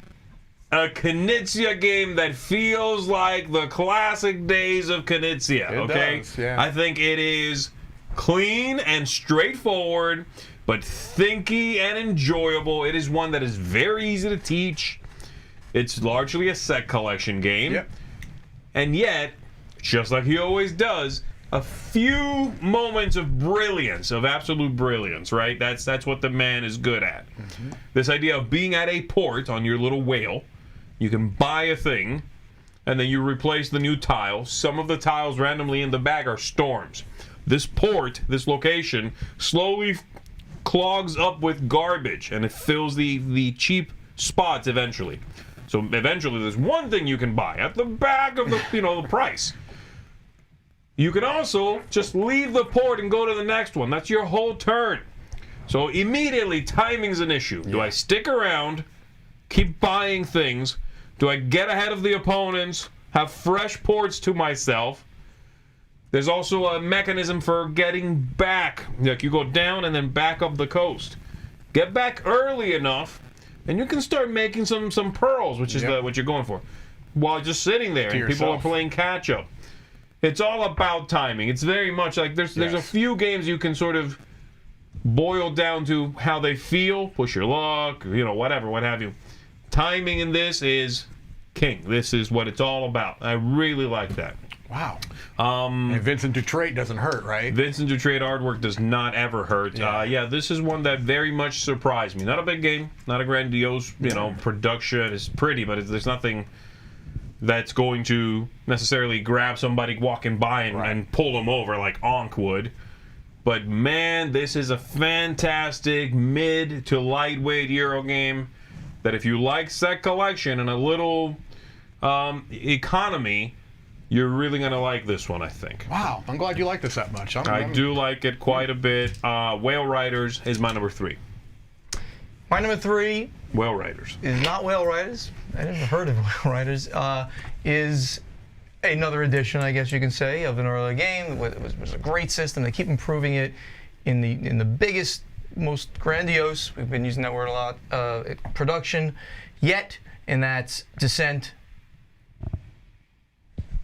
C: a Knizia game that feels like the classic days of Knizia, okay?
B: does, yeah.
C: I think it is clean and straightforward, but thinky and enjoyable. It is one that is very easy to teach. It's largely a set collection game.
B: Yep.
C: And yet, just like he always does, a few moments of brilliance, of absolute brilliance, right? That's what the man is good at.
B: Mm-hmm.
C: This idea of being at a port on your little whale, you can buy a thing, and then you replace the new tile. Some of the tiles randomly in the bag are storms. This port, this location, slowly clogs up with garbage, and it fills the cheap spots eventually. So eventually there's one thing you can buy at the back of the the price. You can also just leave the port and go to the next one. That's your whole turn. So immediately timing's an issue. Do I stick around, keep buying things? Do I get ahead of the opponents, have fresh ports to myself? There's also a mechanism for getting back. Like you go down and then back up the coast. Get back early enough, and you can start making some pearls, which is what you're going for, while just sitting there and people are playing catch up. It's all about timing. It's very much like there's a few games you can sort of boil down to how they feel, push your luck, whatever, what have you. Timing in this is king. This is what it's all about. I really like that.
B: Wow. And Vincent Dutrait doesn't hurt, right?
C: Vincent Dutrait artwork does not ever hurt. This is one that very much surprised me. Not a big game, not a grandiose, production. It's pretty, but there's nothing that's going to necessarily grab somebody walking by and pull them over like Ankh would. But man, this is a fantastic mid to lightweight Euro game that if you like set collection and a little economy, You're really going to like this one, I think.
B: Wow, I'm glad you like this that much.
C: I do like it quite a bit. Whale Riders is my number 3.
D: My number 3
C: Whale Riders.
D: is not Whale Riders. I never heard of Whale Riders. Is another edition, I guess you can say, of an earlier game. It was a great system. They keep improving it in the biggest, most grandiose, we've been using that word a lot, production yet, and that's Descent.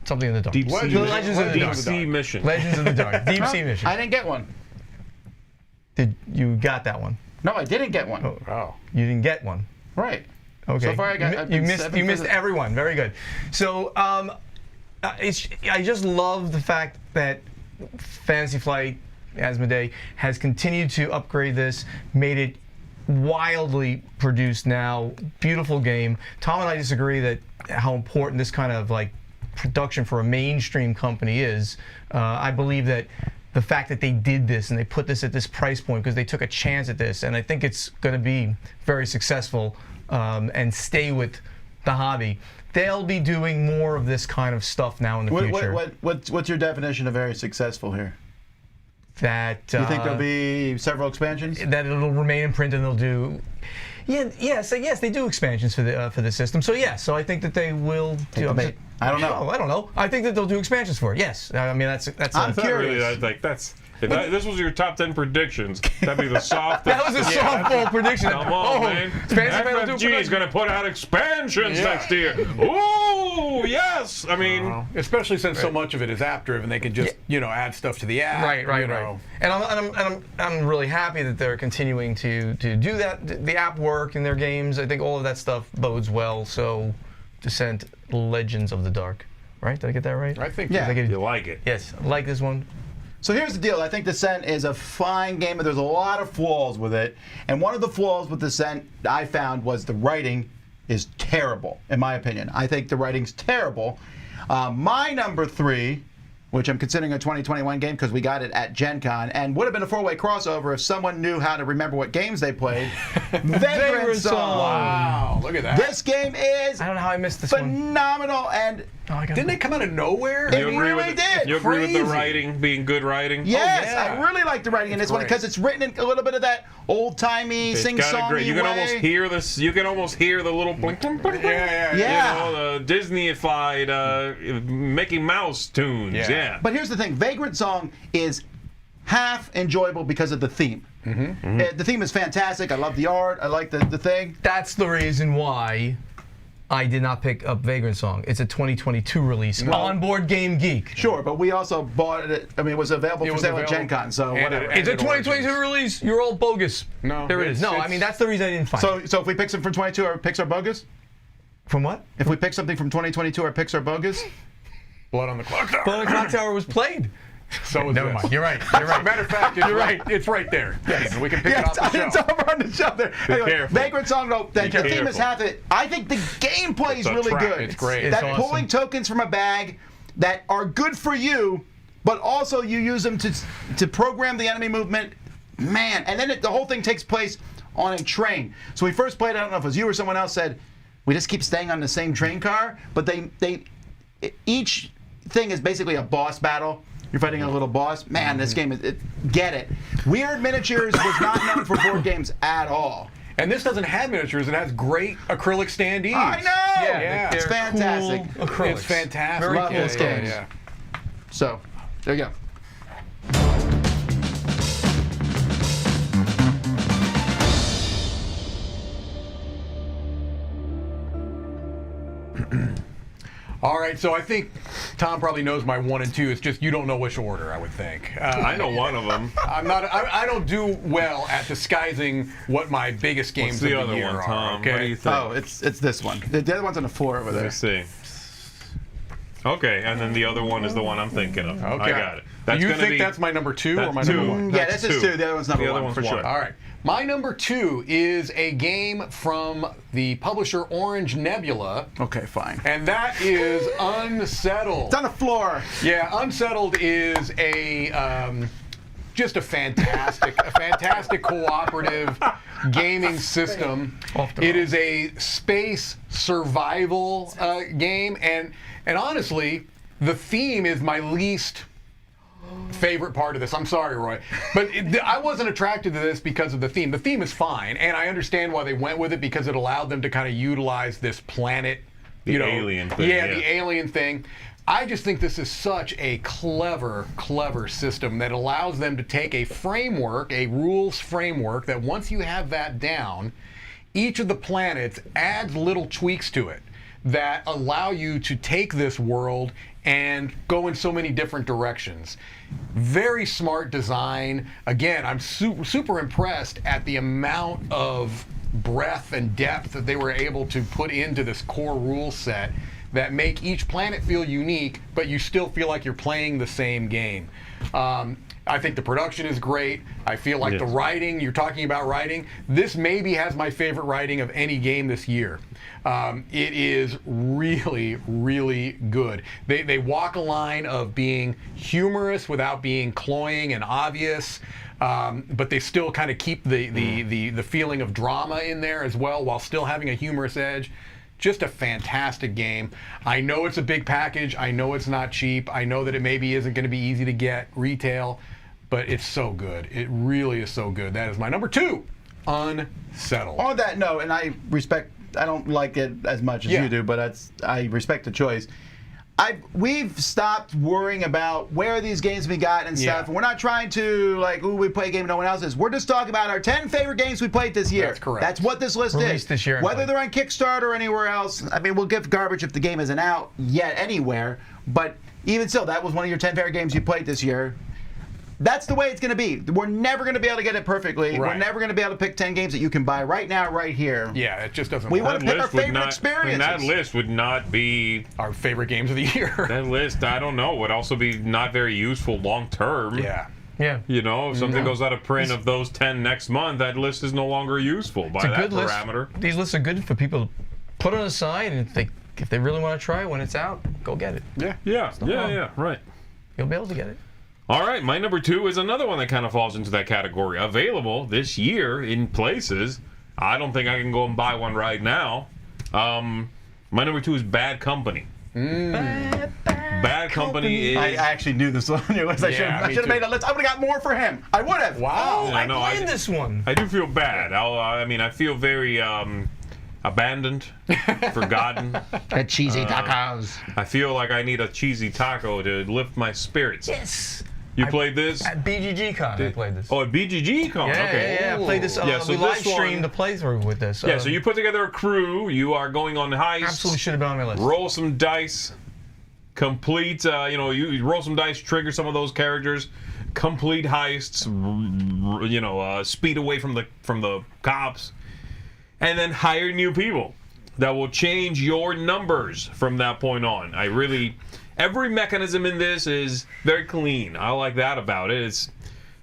D: Something in the Dark.
C: Deep Sea
D: Legends of the
C: Deep
D: Dark.
C: Sea Mission.
D: Legends of the Dark. Deep Sea Mission.
A: I didn't get one.
D: Did you got that one?
A: No, I didn't get one.
B: Oh.
D: You didn't get one.
A: Right.
D: Okay.
A: So far, I've
D: you
A: been
D: missed.
A: 7
D: You
A: for
D: missed
A: the-
D: everyone. Very good. So I just love the fact that Fantasy Flight Asmodee has continued to upgrade this, made it wildly produced now, beautiful game. Tom and I disagree that how important this kind of like production for a mainstream company is. I believe that the fact that they did this and they put this at this price point because they took a chance at this, and I think it's going to be very successful and stay with the hobby. They'll be doing more of this kind of stuff now in the future.
A: What's your definition of very successful here?
D: That
A: You think there'll be several expansions?
D: that it'll remain in print and they'll do. Yes, they do expansions for the system. So yes, so I think that they will do.
A: I don't know.
D: I don't know. I think that they'll do expansions for it. Yes, I mean that's.
A: I'm
C: Is that
A: curious.
C: really, like, that's. If this was your top 10 predictions, that'd be the softest.
D: That was a softball prediction.
C: Come on, man. FFG is going to put out expansions next year. Ooh, yes. I mean,
B: Especially since so much of it is app-driven, they can just add stuff to the app.
D: Right. And I'm really happy that they're continuing to do that. The app work in their games. I think all of that stuff bodes well. So, Descent, Legends of the Dark. Right? Did I get that right?
B: I think.
A: Yeah.
C: you like it.
D: Yes, I like this one.
A: So here's the deal. I think Descent is a fine game, but there's a lot of flaws with it. And one of the flaws with Descent I found was the writing is terrible, in my opinion. I think the writing's terrible. My number 3, which I'm considering a 2021 game because we got it at Gen Con, and would have been a 4-way crossover if someone knew how to remember what games they played. Vagrant Song.
B: Wow, look at that.
A: This game is
D: I don't know how I missed this one.
A: phenomenal, and
B: Didn't it come out of nowhere?
A: It really did.
C: You agree with the
B: Crazy.
C: writing being good writing?
A: yes,
B: yeah.
A: I really like the writing in this one
B: great.
A: because it's written in a little bit of that old-timey,
C: It's got a
A: sing-songy
C: great. You can
A: way.
C: almost hear this. You can almost hear the little blink, blink, blink.
B: Yeah.
A: Yeah.
C: You know, the Disney-ified Mickey Mouse tunes.
B: Yeah.
C: Yeah.
A: But here's the thing: Vagrant Song is half enjoyable because of the theme. The theme is fantastic. I love the art. I like the thing.
D: That's the reason why I did not pick up Vagrant Song. It's a 2022 release on Board Game Geek.
A: Sure, but we also bought it. I mean, it was available for
B: was
A: sale at
B: available.
A: Gen Con, so
B: And
A: whatever.
B: it-
D: It's a
B: it
D: 2022
B: origins.
D: release. You're all bogus.
B: No,
D: there it is. No, I
B: it's-
D: mean that's the reason I didn't find it.
A: So if we pick something from 22, our picks are bogus?
D: From what?
A: If we pick something from 2022, our picks are bogus?
B: Blood on the Clock Tower.
D: Well, the Clock Tower was played.
B: So is
D: Never
B: this.
D: mind. You're right.
B: As a matter of fact, you're right. It's right there. Yes. We can pick it off the
A: it's
B: shelf.
A: over on the shelf there. Anyway,
C: careful.
A: Vagrant Song, no, the theme is
C: careful.
A: half it. I think the gameplay is
C: It's a
A: really
C: trap.
A: good.
B: It's great.
D: It's
A: That
D: awesome.
A: pulling tokens from a bag that are good for you, but also you use them to program the enemy movement. Man, and then the whole thing takes place on a train. So we first played, I don't know if it was you or someone else said, we just keep staying on the same train car, but each thing is basically a boss battle. You're fighting a little boss. Man, this game is, get it. Weird Miniatures was not known for board games at all.
B: And this doesn't have miniatures. It has great acrylic standees.
A: I know!
B: Yeah.
A: It's
D: They're
A: fantastic.
D: cool acrylics.
B: It's fantastic.
D: Very
A: Love
D: cool.
A: those games.
B: Yeah.
A: So, there you go.
B: All right, so I think Tom probably knows my 1 and 2. It's just you don't know which order, I would think.
C: I know one of them.
B: I don't do well at disguising what my biggest games
C: What's the
B: of
C: other
B: the year
C: one,
B: are.
C: Tom?
B: Okay?
C: What do you think?
A: Oh, it's this one. The other one's on the floor over
C: Let
A: there.
C: me see. Okay, and then the other one is the one I'm thinking of.
B: Okay.
C: I got it.
B: Do you
C: gonna
B: think
C: be,
B: that's my number 2 or
C: that's
B: my
C: two.
B: number 1?
A: Yeah,
C: That's
A: this is
C: two.
A: 2. The other one's number
C: The other
A: 1
C: one's
A: for
C: one.
A: sure.
B: All right. My number 2 is a game from the publisher Orange Nebula,
A: Okay, fine.
B: and that is Unsettled.
A: It's on the floor.
B: Yeah, Unsettled is just a fantastic cooperative gaming system.
D: Off the
B: It is a space survival game, and honestly, The theme is my least favorite part of this. I'm sorry, Roy, but I wasn't attracted to this because of the theme. The theme is fine, and I understand why they went with it because it allowed them to kind of utilize this planet,
C: alien thing.
B: Yeah, the alien thing. I just think this is such a clever system that allows them to take a framework, a rules framework, that once you have that down, each of the planets adds little tweaks to it that allow you to take this world and go in so many different directions. Very smart design. Again, I'm super impressed at the amount of breadth and depth that they were able to put into this core rule set that make each planet feel unique, but you still feel like you're playing the same game. I think the production is great. I feel like the writing, you're talking about writing, this maybe has my favorite writing of any game this year. It is really, really good. They walk a line of being humorous without being cloying and obvious, but they still kind of keep the feeling of drama in there as well while still having a humorous edge. Just a fantastic game. I know it's a big package. I know it's not cheap. I know that it maybe isn't going to be easy to get retail, but it's so good. It really is so good. That is my number 2, Unsettled.
A: On that note, and I don't like it as much as you do, but I respect the choice. We've stopped worrying about where these games we got and stuff. And we're not trying to, we play a game no one else is. We're just talking about our 10 favorite games we played this year.
B: That's correct.
A: That's what this list
D: Released
A: is.
D: this year.
A: Whether they're on Kickstarter or anywhere else, I mean, we'll give garbage if the game isn't out yet anywhere. But even still, that was one of your 10 favorite games you played this year. That's the way it's going to be. We're never going to be able to get it perfectly.
B: Right.
A: We're never going to be able to pick 10 games that you can buy right now, right here.
B: Yeah, it just doesn't
A: We
B: work.
A: want to pick our favorite experiences.
C: And that list would not be
B: Our favorite games of the year.
C: that list. I don't know. Would also be not very useful long term.
B: Yeah.
D: Yeah.
C: You know, if something goes out of print of those 10 next month, that list is no longer useful by
D: It's a
C: that
D: good list.
C: parameter.
D: These lists are good for people to put on the side, and if they really want to try it when it's out, go get it.
C: Yeah, right.
D: You'll be able to get it.
C: All right, my number 2 is another one that kind of falls into that category. Available this year in places. I don't think I can go and buy one right now. My number 2 is Bad Company. Bad Company is...
A: I actually knew this one. I should have made a list. I would have got more for him. I would have.
B: Wow.
C: Yeah, no,
D: I played this one.
C: I do feel bad. I feel very abandoned, forgotten.
A: The cheesy tacos.
C: I feel like I need a cheesy taco to lift my spirits.
D: Yes.
C: You played this?
D: At BGG Con, I played this.
C: Oh, at BGG Con. Okay.
D: Yeah, I played this.
C: Yeah, so
D: we live
C: this one-
D: streamed the playthrough with this.
C: Yeah, so you put together a crew. You are going on heists.
D: absolutely should have been on my list.
C: Roll some dice. Complete. You roll some dice. Trigger some of those characters. Complete heists. Speed away from the cops, and then hire new people that will change your numbers from that point on. Every mechanism in this is very clean. I like that about it. It's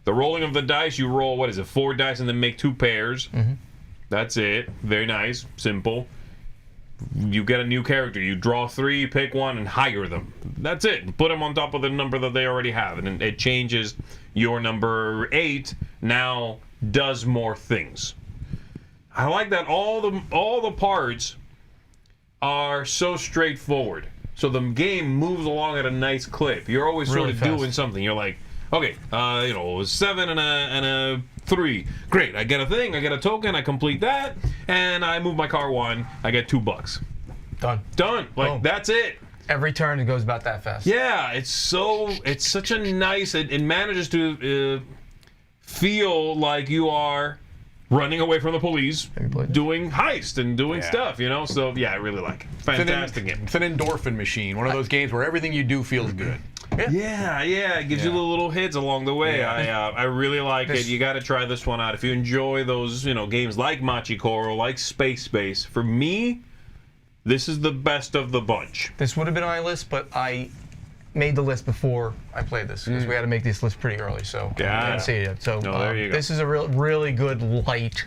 C: the rolling of the dice. You roll, 4 dice and then make 2 pairs. Mm-hmm. That's it. Very nice. Simple. You get a new character. You draw 3, pick 1, and hire them. That's it. Put them on top of the number that they already have. And it changes your number 8 now does more things. I like that all the parts are so straightforward. So the game moves along at a nice clip. You're always
D: Really
C: sort of
D: fast.
C: doing something. You're like, okay, 7 and a 3. Great. I get a thing. I get a token. I complete that, and I move my car 1. I get $2.
D: Done.
C: Done.
D: Boom.
C: That's it.
D: Every turn it goes about that fast.
C: Yeah. It's such a nice. It manages to feel like you are running away from the police, doing heist and doing stuff, So, yeah, I really like it. Fantastic game.
B: It's an endorphin machine. One of those games where everything you do feels good.
C: Yeah, it gives you the little hits along the way.
B: Yeah.
C: I really like it. You got to try this one out. If you enjoy those, games like Machikoro, like Space Base, for me, this is the best of the bunch.
D: This would have been on my list, but I made the list before I played this because we had to make this list pretty early, so I didn't see it yet. So
C: No, there you go.
D: this is a really good light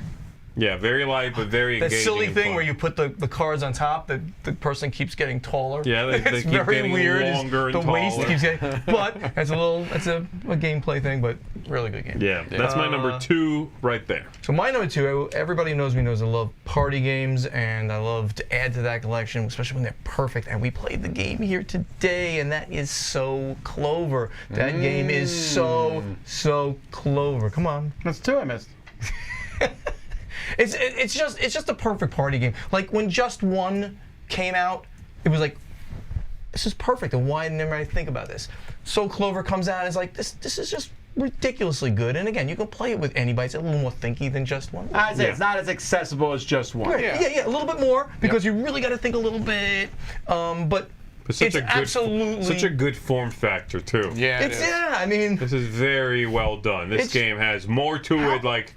C: Yeah, very light but very
D: That
C: engaging.
D: silly
C: and
D: thing
C: fun.
D: where you put the cards on top, the person keeps getting taller.
C: Yeah, they
D: it's
C: keep
D: very
C: getting
D: weird.
C: longer and
D: the waist
C: taller.
D: keeps getting. But that's a gameplay thing, but really good game.
C: Yeah, that's my number 2 right there.
D: So my number 2, everybody who knows me knows I love party games, and I love to add to that collection, especially when they're perfect. And we played the game here today, and that is so Clover. That game is so Clover. Come on.
A: That's 2 I missed.
D: It's just a perfect party game. Like when Just One came out, it was like, this is perfect. And why didn't I think about this? So Clover comes out and it's like, this is just ridiculously good. And again, you can play it with anybody. It's a little more thinky than Just One.
A: I'd say it's not as accessible as Just One.
D: Right. Yeah, a little bit more because you really got to think a little bit. But
C: Such
D: it's absolutely
C: such a good form factor too.
B: Yeah, it is.
D: I mean,
C: This is very well done. This game has more to it,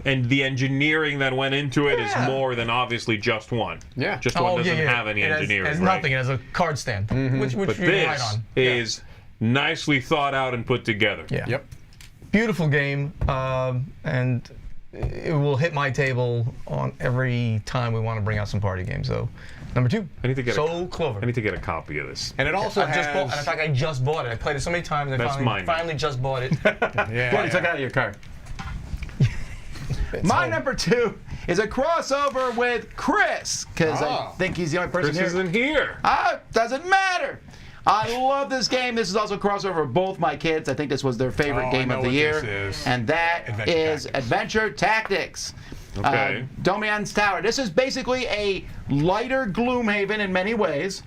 C: and the engineering that went into it is more than obviously Just One.
B: Yeah.
C: Just One doesn't have any engineering.
D: It has
C: right?
D: nothing. It has a card stand, which
C: But
D: you're right
C: this
D: on.
C: is nicely thought out and put together.
D: Yeah.
B: Yep.
D: Beautiful game, and it will hit my table on every time we want to bring out some party games. So, number 2,
C: I need to get
D: Clover.
C: I need to get a copy of this.
B: And it also
D: I just bought, and in fact, I just bought it. I played it so many times, and
C: That's
D: I
C: mine now.
D: finally just bought it.
B: Yeah.
A: You took it out of your car. My number 2 is a crossover with Chris, because I think he's the only person
C: Chris
A: here.
C: isn't here.
A: Doesn't matter. I love this game. This is also a crossover with both my kids. I think this was their favorite
B: Oh,
A: game
B: I
A: of
B: know
A: the
B: what
A: year.
B: this is.
A: And that
B: Adventure
A: is
B: Tactics.
A: Adventure Tactics.
C: Okay.
A: Domian's Tower. This is basically a lighter Gloomhaven in many ways.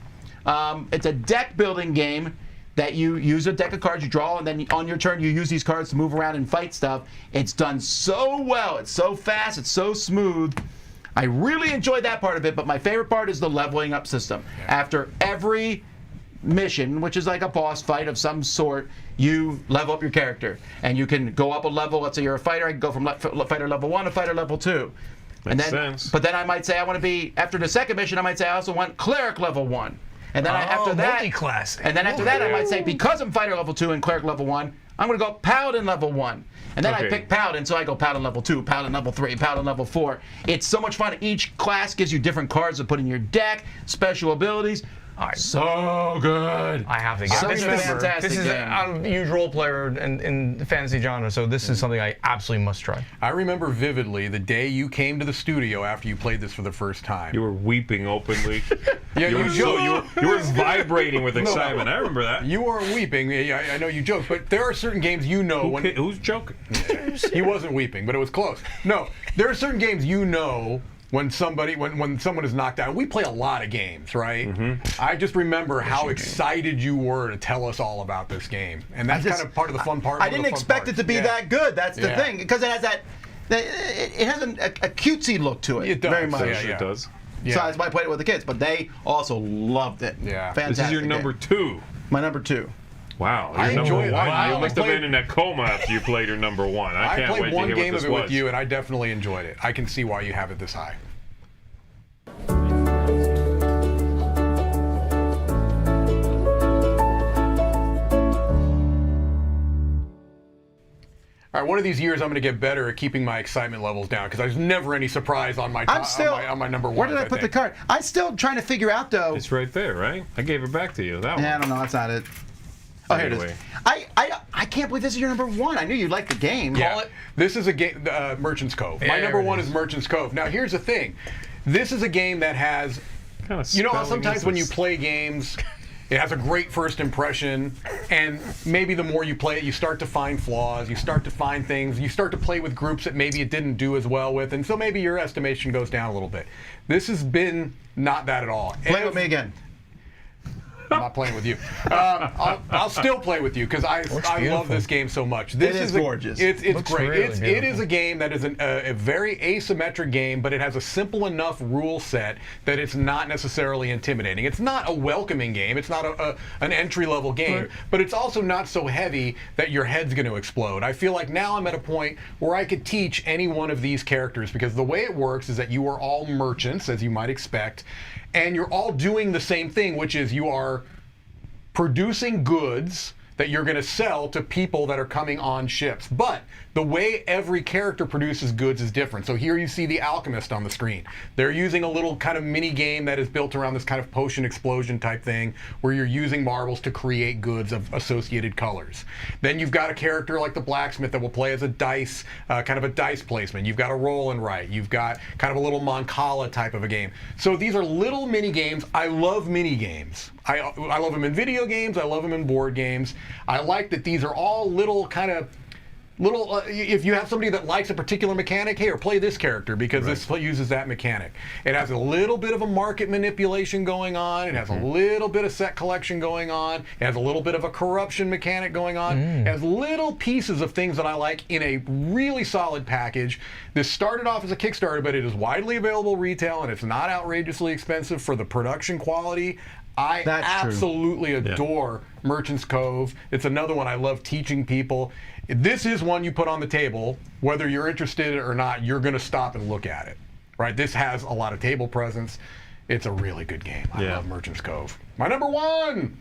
A: It's a deck building game that you use a deck of cards, you draw, and then on your turn you use these cards to move around and fight stuff. It's done so well. It's so fast. It's so smooth. I really enjoyed that part of it, but my favorite part is the leveling up system. After every mission, which is like a boss fight of some sort, you level up your character. And you can go up a level. Let's say you're a fighter. I can go from fighter level 1 to fighter level 2.
C: Makes sense.
A: But then I might say I want to be, after the second mission, I might say I also want cleric level 1. And then after that,
D: multi-class.
A: and then after that, I might say because I'm fighter level 2 and cleric level 1, I'm going to go paladin level 1. And then I pick paladin, so I go paladin level 2, paladin level 3, paladin level 4. It's so much fun. Each class gives you different cards to put in your deck, special abilities. So good.
D: I have to get
A: Such
D: this.
A: a fantastic
D: This is
A: game.
D: I'm a huge role player in the fantasy genre, so this is something I absolutely must try.
B: I remember vividly the day you came to the studio after you played this for the first time.
C: You were weeping openly.
B: Yeah,
C: you were vibrating with excitement. I remember that.
B: You weren't weeping. I know you joked, but there are certain games you know when
C: Who's joking?
B: he wasn't weeping, but it was close. No, there are certain games you know when someone is knocked out. We play a lot of games, right? I just remember how excited you were to tell us all about this game, and that's kind of part of the fun part.
A: I didn't expect it to be that good. That's the thing, because it has it has a cutesy look to it.
B: It does,
A: very much.
B: yeah.
C: It does.
A: So that's why I played it with the kids, but they also loved it.
B: Yeah.
A: Fantastic.
C: This is your number
A: game.
C: 2.
A: My number 2.
C: Wow.
B: I
C: Your
B: enjoyed
C: number
B: it.
C: 1. You
B: I
C: must have
B: played-
C: been in a coma after you played your number 1. I can't wait
B: played
C: to
B: one
C: hear
B: game
C: what
B: of
C: this
B: it
C: was.
B: with you, and I definitely enjoyed it. I can see why you have it this high. All right, one of these years I'm going to get better at keeping my excitement levels down because there's never any surprise on my on my number 1.
A: Where did I put the card? I'm still trying to figure out though.
C: It's right there, right? I gave it back to you. That
A: Yeah, I
C: one.
A: don't know. That's not it. Oh, here it
C: Anyway.
A: is. I can't believe this is your number 1. I knew you'd like the game.
B: Yeah, this is a game, Merchant's Cove. My number 1 is Merchant's Cove. Now, here's the thing. This is a game that has,
C: Kind of
B: you know how
C: spelling
B: sometimes
C: is
B: when you
C: this?
B: play games, it has a great first impression, and maybe the more you play it, you start to find flaws, you start to find things, you start to play with groups that maybe it didn't do as well with, and so maybe your estimation goes down a little bit. This has been not that at all.
A: Play with me again.
B: I'm not playing with you. I'll still play with you because I love
D: beautiful.
B: this game so much. This
A: is gorgeous.
B: It's
D: Looks
B: great.
D: really
B: It is
D: beautiful. a
B: game that is a very asymmetric game, but it has a simple enough rule set that it's not necessarily intimidating. It's not a welcoming game. It's not an entry-level game, but it's also not so heavy that your head's going to explode. I feel like now I'm at a point where I could teach any one of these characters because the way it works is that you are all merchants, as you might expect, and you're all doing the same thing, which is you are producing goods that you're going to sell to people that are coming on ships. But the way every character produces goods is different. So here you see the alchemist on the screen. They're using a little kind of mini game that is built around this kind of potion explosion type thing where you're using marbles to create goods of associated colors. Then you've got a character like the blacksmith that will play as a dice, kind of a dice placement. You've got a roll and write. You've got kind of a little Mancala type of a game. So these are little mini games. I love mini games. I love them in video games. I love them in board games. I like that these are all little kind of if you have somebody that likes a particular mechanic, here, play this character because this uses that mechanic. It has a little bit of a market manipulation going on. It has a little bit of set collection going on. It has a little bit of a corruption mechanic going on. It has little pieces of things that I like in a really solid package. This started off as a Kickstarter, but it is widely available retail, and it's not outrageously expensive for the production quality. I absolutely adore Merchant's Cove. It's another one I love teaching people. This is one you put on the table, whether you're interested or not, you're going to stop and look at it, right? This has a lot of table presence. It's a really good game. I love Merchant's Cove. My number 1.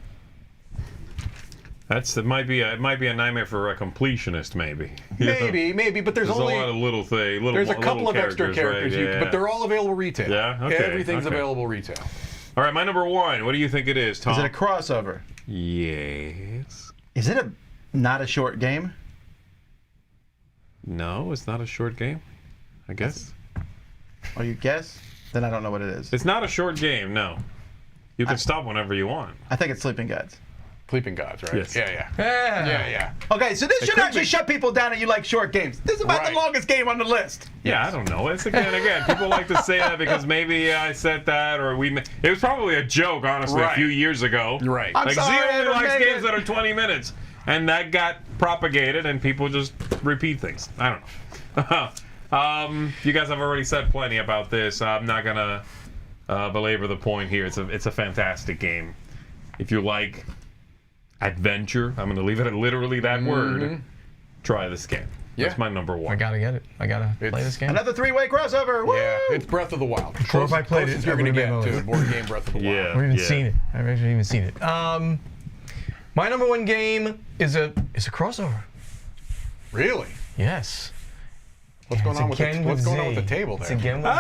C: It might be a nightmare for a completionist, maybe.
B: Maybe, but there's only
C: a lot of little things.
B: There's a couple of extra characters,
C: right?
B: but they're all available retail.
C: Yeah, okay.
B: Everything's available retail.
C: All right, my number 1. What do you think it is, Tom?
A: Is it a crossover?
C: Yes.
A: Is it not a short game?
C: No, it's not a short game. I guess.
A: Oh, you guess? Then I don't know what it is.
C: It's not a short game. No. You can stop whenever you want.
A: I think it's Sleeping Gods.
B: Sleeping Gods, right?
C: Yes.
B: Yeah.
A: Okay, so this should actually shut people down that you like short games. This is about the longest game on the list.
C: Yeah, I don't know. It's again, people like to say that because maybe I said that or it was probably a joke, honestly, a few years ago.
B: Right.
A: I'm
C: Like
A: sorry,
C: Zee
A: I
C: only
A: don't
C: likes
A: make
C: games
A: it.
C: that are 20 minutes. And that got propagated and people just repeat things. I don't know. You guys have already said plenty about this. I'm not gonna belabor the point here. It's a fantastic game. If you like adventure, I'm gonna leave it at literally that word. Try this game. That's my number 1.
D: I gotta get it. I gotta play this game.
A: Another 3-way crossover. Woo!
B: Yeah, it's Breath of the Wild.
D: Sure, if I played it,
B: Closest you're going to get to a board game Breath of the Wild.
C: Yeah.
D: I haven't even seen it. I haven't even seen it. My number 1 game is a crossover.
B: Really?
D: Yes.
B: What's going on with the table there?
D: It's again with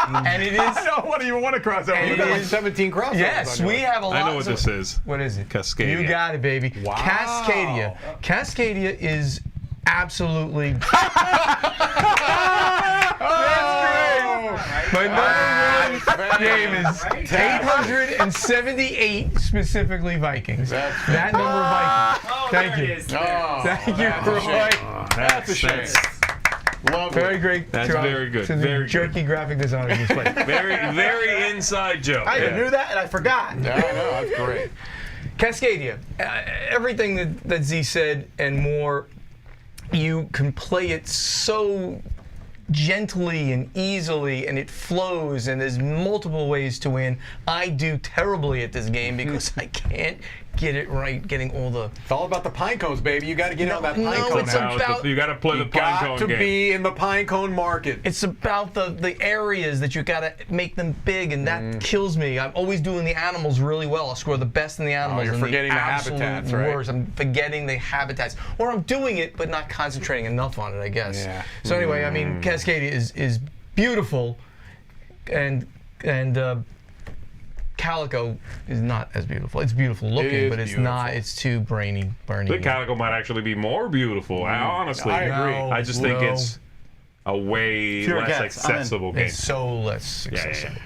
D: and it is.
A: I don't even want to crossover.
B: You've got like 17 crossovers.
D: Yes,
B: on
D: we
B: yours.
D: have a lot.
C: I know what this is.
D: What is it?
C: Cascadia.
D: You got it, baby.
B: Wow.
D: Cascadia. Cascadia is absolutely. My number 1 game is 878, specifically Vikings. That number of Vikings.
E: Oh,
D: Thank
E: there
D: you.
E: it is.
D: Thank you, Roy.
B: That's a shame. Lovely.
D: Very great.
C: That's very good.
D: To the
C: Very
D: jerky graphic designer display.
C: very inside joke.
A: I even knew that and I forgot.
B: Yeah, I know. That's great.
D: Cascadia. Everything that Zee said and more, you can play it so gently and easily, and it flows, and there's multiple ways to win. I do terribly at this game because I can't get it right, getting all the...
B: It's all about the pine cones, baby. You got to get on that pine
D: No,
B: cone.
D: it's
B: now.
D: about...
C: You got to play the pine cone
B: got to
C: game.
B: be in the pine cone market.
D: It's about the areas that you gotta make them big, and that kills me. I'm always doing the animals really well. I'll score the best in the animals.
B: you're
D: and
B: forgetting the
D: absolute
B: habitats, right?
D: worst. I'm forgetting the habitats, or I'm doing it but not concentrating enough on it, I guess.
B: Yeah.
D: So anyway, I mean, Cascadia is beautiful, and Calico is not as beautiful. It's beautiful looking, but it's
B: beautiful.
D: not. It's too brainy, burny.
C: The Calico might actually be more beautiful. Honestly,
B: I agree.
C: I just think it's a way
A: Fewer
C: less
A: cats. I'm in.
C: accessible game.
D: It's so less
C: Yeah.
D: accessible.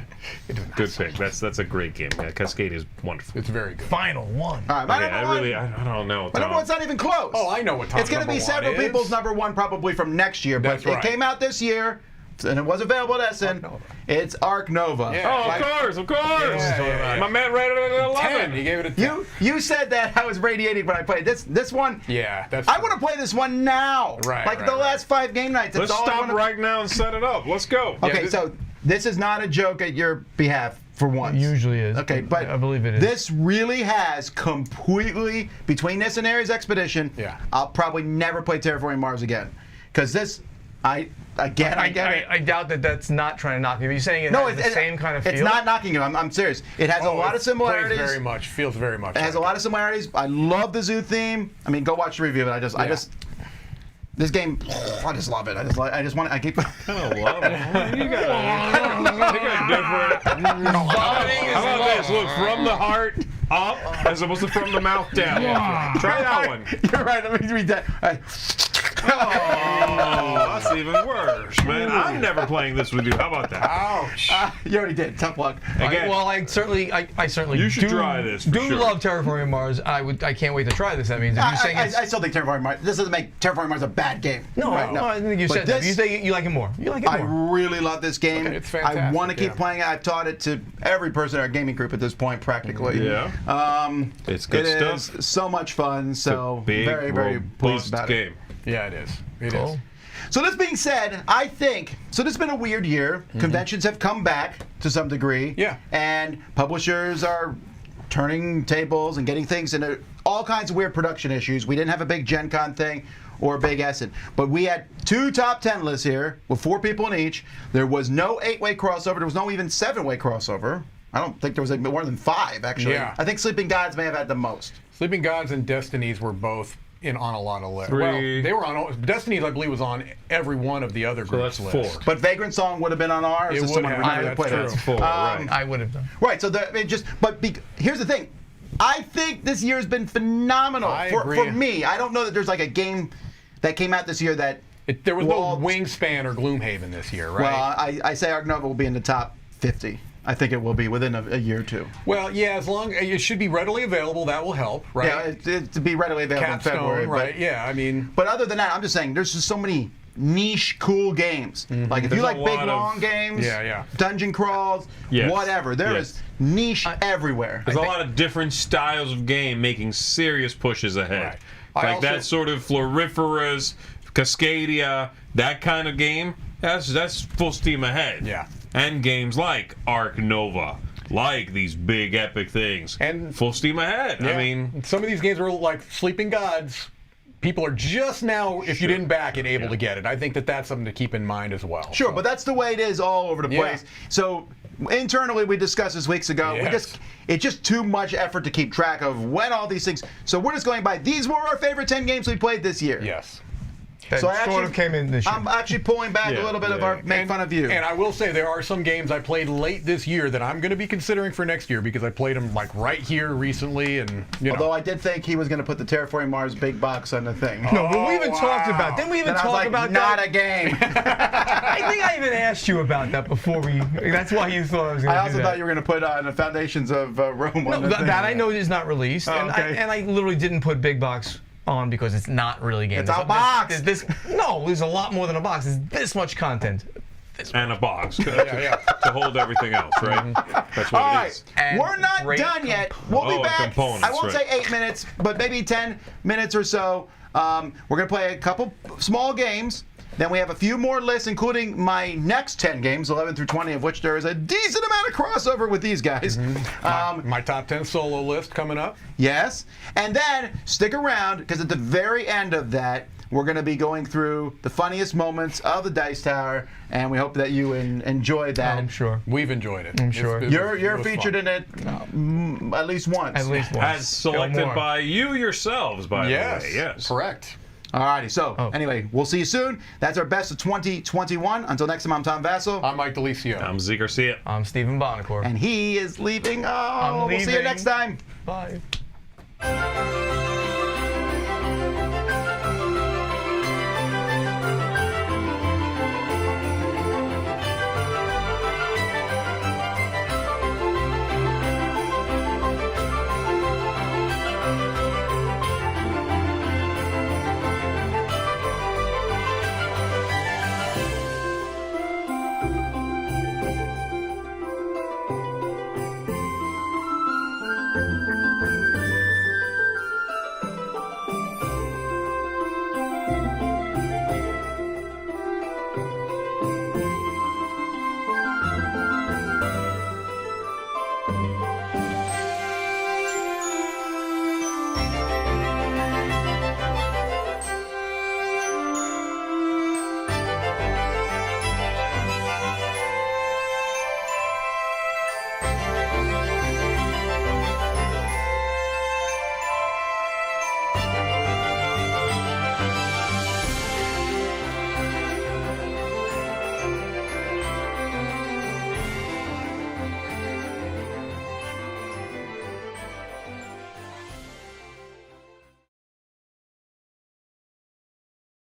C: Good pick. That's a great game. Yeah, Cascade is wonderful.
B: It's very good.
D: Final one.
A: All right, my
C: Okay,
A: number 1.
C: I don't know.
A: My number 1's not even close.
B: Oh, I know what Tom's
A: It's going to be
B: number 1
A: several
B: is.
A: people's number 1 probably from next year, but
B: That's right.
A: it came out this year, and it was available at Essen.
B: Nova.
A: It's Ark Nova.
B: Yeah.
C: Oh, of course.
B: Yeah.
C: My man rated it at
B: 10.
C: 11.
B: He gave it a 10.
A: You said that I was radiating when I played this one.
B: Yeah, that's.
A: I want to play this one now.
B: Right,
A: Like
B: right,
A: the
B: right.
A: last 5 game nights. That's
C: Let's
A: all I
C: stop
A: wanna...
C: right now and set it up. Let's go.
A: Okay,
B: this-
A: so this is not a joke at your behalf for once.
D: It usually is.
A: Okay, but
D: I believe it is.
A: This really has completely, between this and Ares Expedition,
B: Yeah.
A: I'll probably never play Terraforming Mars again. Because this, I again, I get it.
D: I doubt that that's not trying to knock you. You're saying it has the same kind of feel?
A: It's not knocking you. I'm serious. It has a lot of similarities.
B: Feels very much.
A: It has a lot of similarities. I love the zoo theme. I mean, go watch the review. But this game, I just love it. I just want. I keep.
C: I don't love it. You got different. How about this? Look, from the heart up as opposed to from the mouth down. Try that one.
A: You're right. Let me read that. All right.
C: Oh, that's even worse, man. I'm never playing this with you. How about that?
B: Ouch.
A: You already did. Tough luck.
C: Again,
D: Well, I certainly
C: you should try this. For sure.
D: love Terraforming Mars. I can't wait to try this. That means if you're saying
A: I still think Terraforming Mars. This doesn't make Terraforming Mars a bad game.
D: no, I think you
A: But
D: said that. You say you like it more. You like it
A: I
D: more.
A: really love this game.
B: Okay, it's fantastic,
A: I want to keep
B: yeah.
A: playing it. I've taught it to every person in our gaming group at this point, practically.
C: Yeah.
A: It's
C: good
A: It
C: stuff.
A: is so much fun. So
C: Big,
A: very, very pleased
C: robust
A: about
C: game.
A: it.
B: Yeah, it is. It
D: Cool.
B: is.
A: So this being said, I think so. This has been a weird year. Conventions have come back to some degree.
B: Yeah.
A: And publishers are turning tables and getting things into all kinds of weird production issues. We didn't have a big Gen Con thing or a big Essen, but we had 2 top 10 lists here with 4 people in each. There was no 8-way crossover. There was no even 7-way crossover. I don't think there was more than 5 actually.
B: Yeah.
A: I think Sleeping Gods may have had the most.
B: Sleeping Gods and Destinies were both on a lot of lists.
C: 3.
B: Well, they were on. Destinies, I believe, was on every one of the other groups'
C: that's
B: lists.
C: 4.
A: But Vagrant Song would have been on ours.
B: It
A: if
B: would
A: someone
B: have.
A: remembered
B: Yeah,
A: to play
B: that's
A: that.
B: true.
C: 4, right.
D: I would have done.
A: Right. So here's the thing. I think this year has been phenomenal
B: I
A: for
B: agree.
A: me. I don't know that there's like a game that came out this year that.
B: There was
A: Well,
B: no Wingspan or Gloomhaven this year, right?
A: Well, I say Ark Nova will be in the top 50. I think it will be within a year or two.
B: Well, yeah, as long it should be readily available, that will help, right?
A: Yeah, it to be readily available
B: Capstone,
A: in February.
B: right?
A: But,
B: Yeah, I mean,
A: but other than that, I'm just saying there's just so many niche, cool games. Like if
C: There's
A: you like
C: a
A: big,
C: lot of-
A: long games,
B: Yeah.
A: dungeon crawls,
C: Yes.
A: whatever. There
C: Yes.
A: is niche everywhere.
C: There's a lot of different styles of game making serious pushes ahead.
B: Right. I
C: Like that
B: also-
C: sort of Floriferous, Cascadia, that kind of game, that's full steam ahead.
B: Yeah.
C: And games like Ark Nova, like these big epic things,
B: And-
C: full steam ahead.
B: yeah.
C: I mean,
B: some of these games are like Sleeping Gods. People are just now, if you didn't back it, able to get it. I think that's something to keep in mind as well.
A: Sure, but that's the way it is all over the
B: Yeah.
A: place. So internally, we discussed this weeks ago.
B: Yes.
A: It's just too much effort to keep track of when all these things. So we're just going by. These were our favorite 10 games we played this year.
B: Yes.
D: That
A: So I
D: sort of came in this year.
A: I'm actually pulling back a little bit of our make fun of you.
B: And I will say there are some games I played late this year that I'm going to be considering for next year because I played them like right here recently, and
A: Although I did think he was going to put the Terraforming Mars big box on the thing.
D: No, but we even talked about. Didn't we even
A: And I was
D: talk
A: like,
D: about
A: not
D: that?
A: a game.
D: I think I even asked you about that before we. That's why you thought I was going
A: I
D: to do
A: also
D: that.
A: thought you were going to put on the Foundations of Rome
D: No,
A: on the thing.
D: that I know is not released,
A: Oh,
D: and,
A: okay.
D: I literally didn't put big box on because it's not really a game.
A: It's a
D: There's
A: box!
D: No, there's a lot more than a box. There's this much content.
C: and a box to hold everything else, right? That's what
A: All
C: it
A: right,
C: is.
D: And
A: we're not
D: great
A: done yet. We'll
C: Oh,
A: be back.
C: components,
A: I won't
C: right.
A: say 8 minutes, but maybe 10 minutes or so. We're going to play a couple small games. Then we have a few more lists, including my next 10 games, 11 through 20, of which there is a decent amount of crossover with these guys.
B: my top 10 solo list coming up.
A: Yes. And then stick around, because at the very end of that, we're going to be going through the funniest moments of the Dice Tower, and we hope that you enjoy that.
D: I'm sure.
B: We've enjoyed it.
D: I'm sure.
A: You're featured in it at least once.
D: At least once.
C: As selected
D: more.
C: by you yourselves, by
B: Yes.
C: the way. Yes.
B: Correct.
A: Alrighty, so
D: Oh.
A: anyway, we'll see you soon. That's our best of 2021. Until next time, I'm Tom Vasel.
B: I'm Mike DiLisio.
C: I'm Zee Garcia.
D: I'm Stephen Buonocore.
A: And he is leaving. Oh,
D: I'm
A: we'll see you
D: leaving.
A: next time.
D: Bye.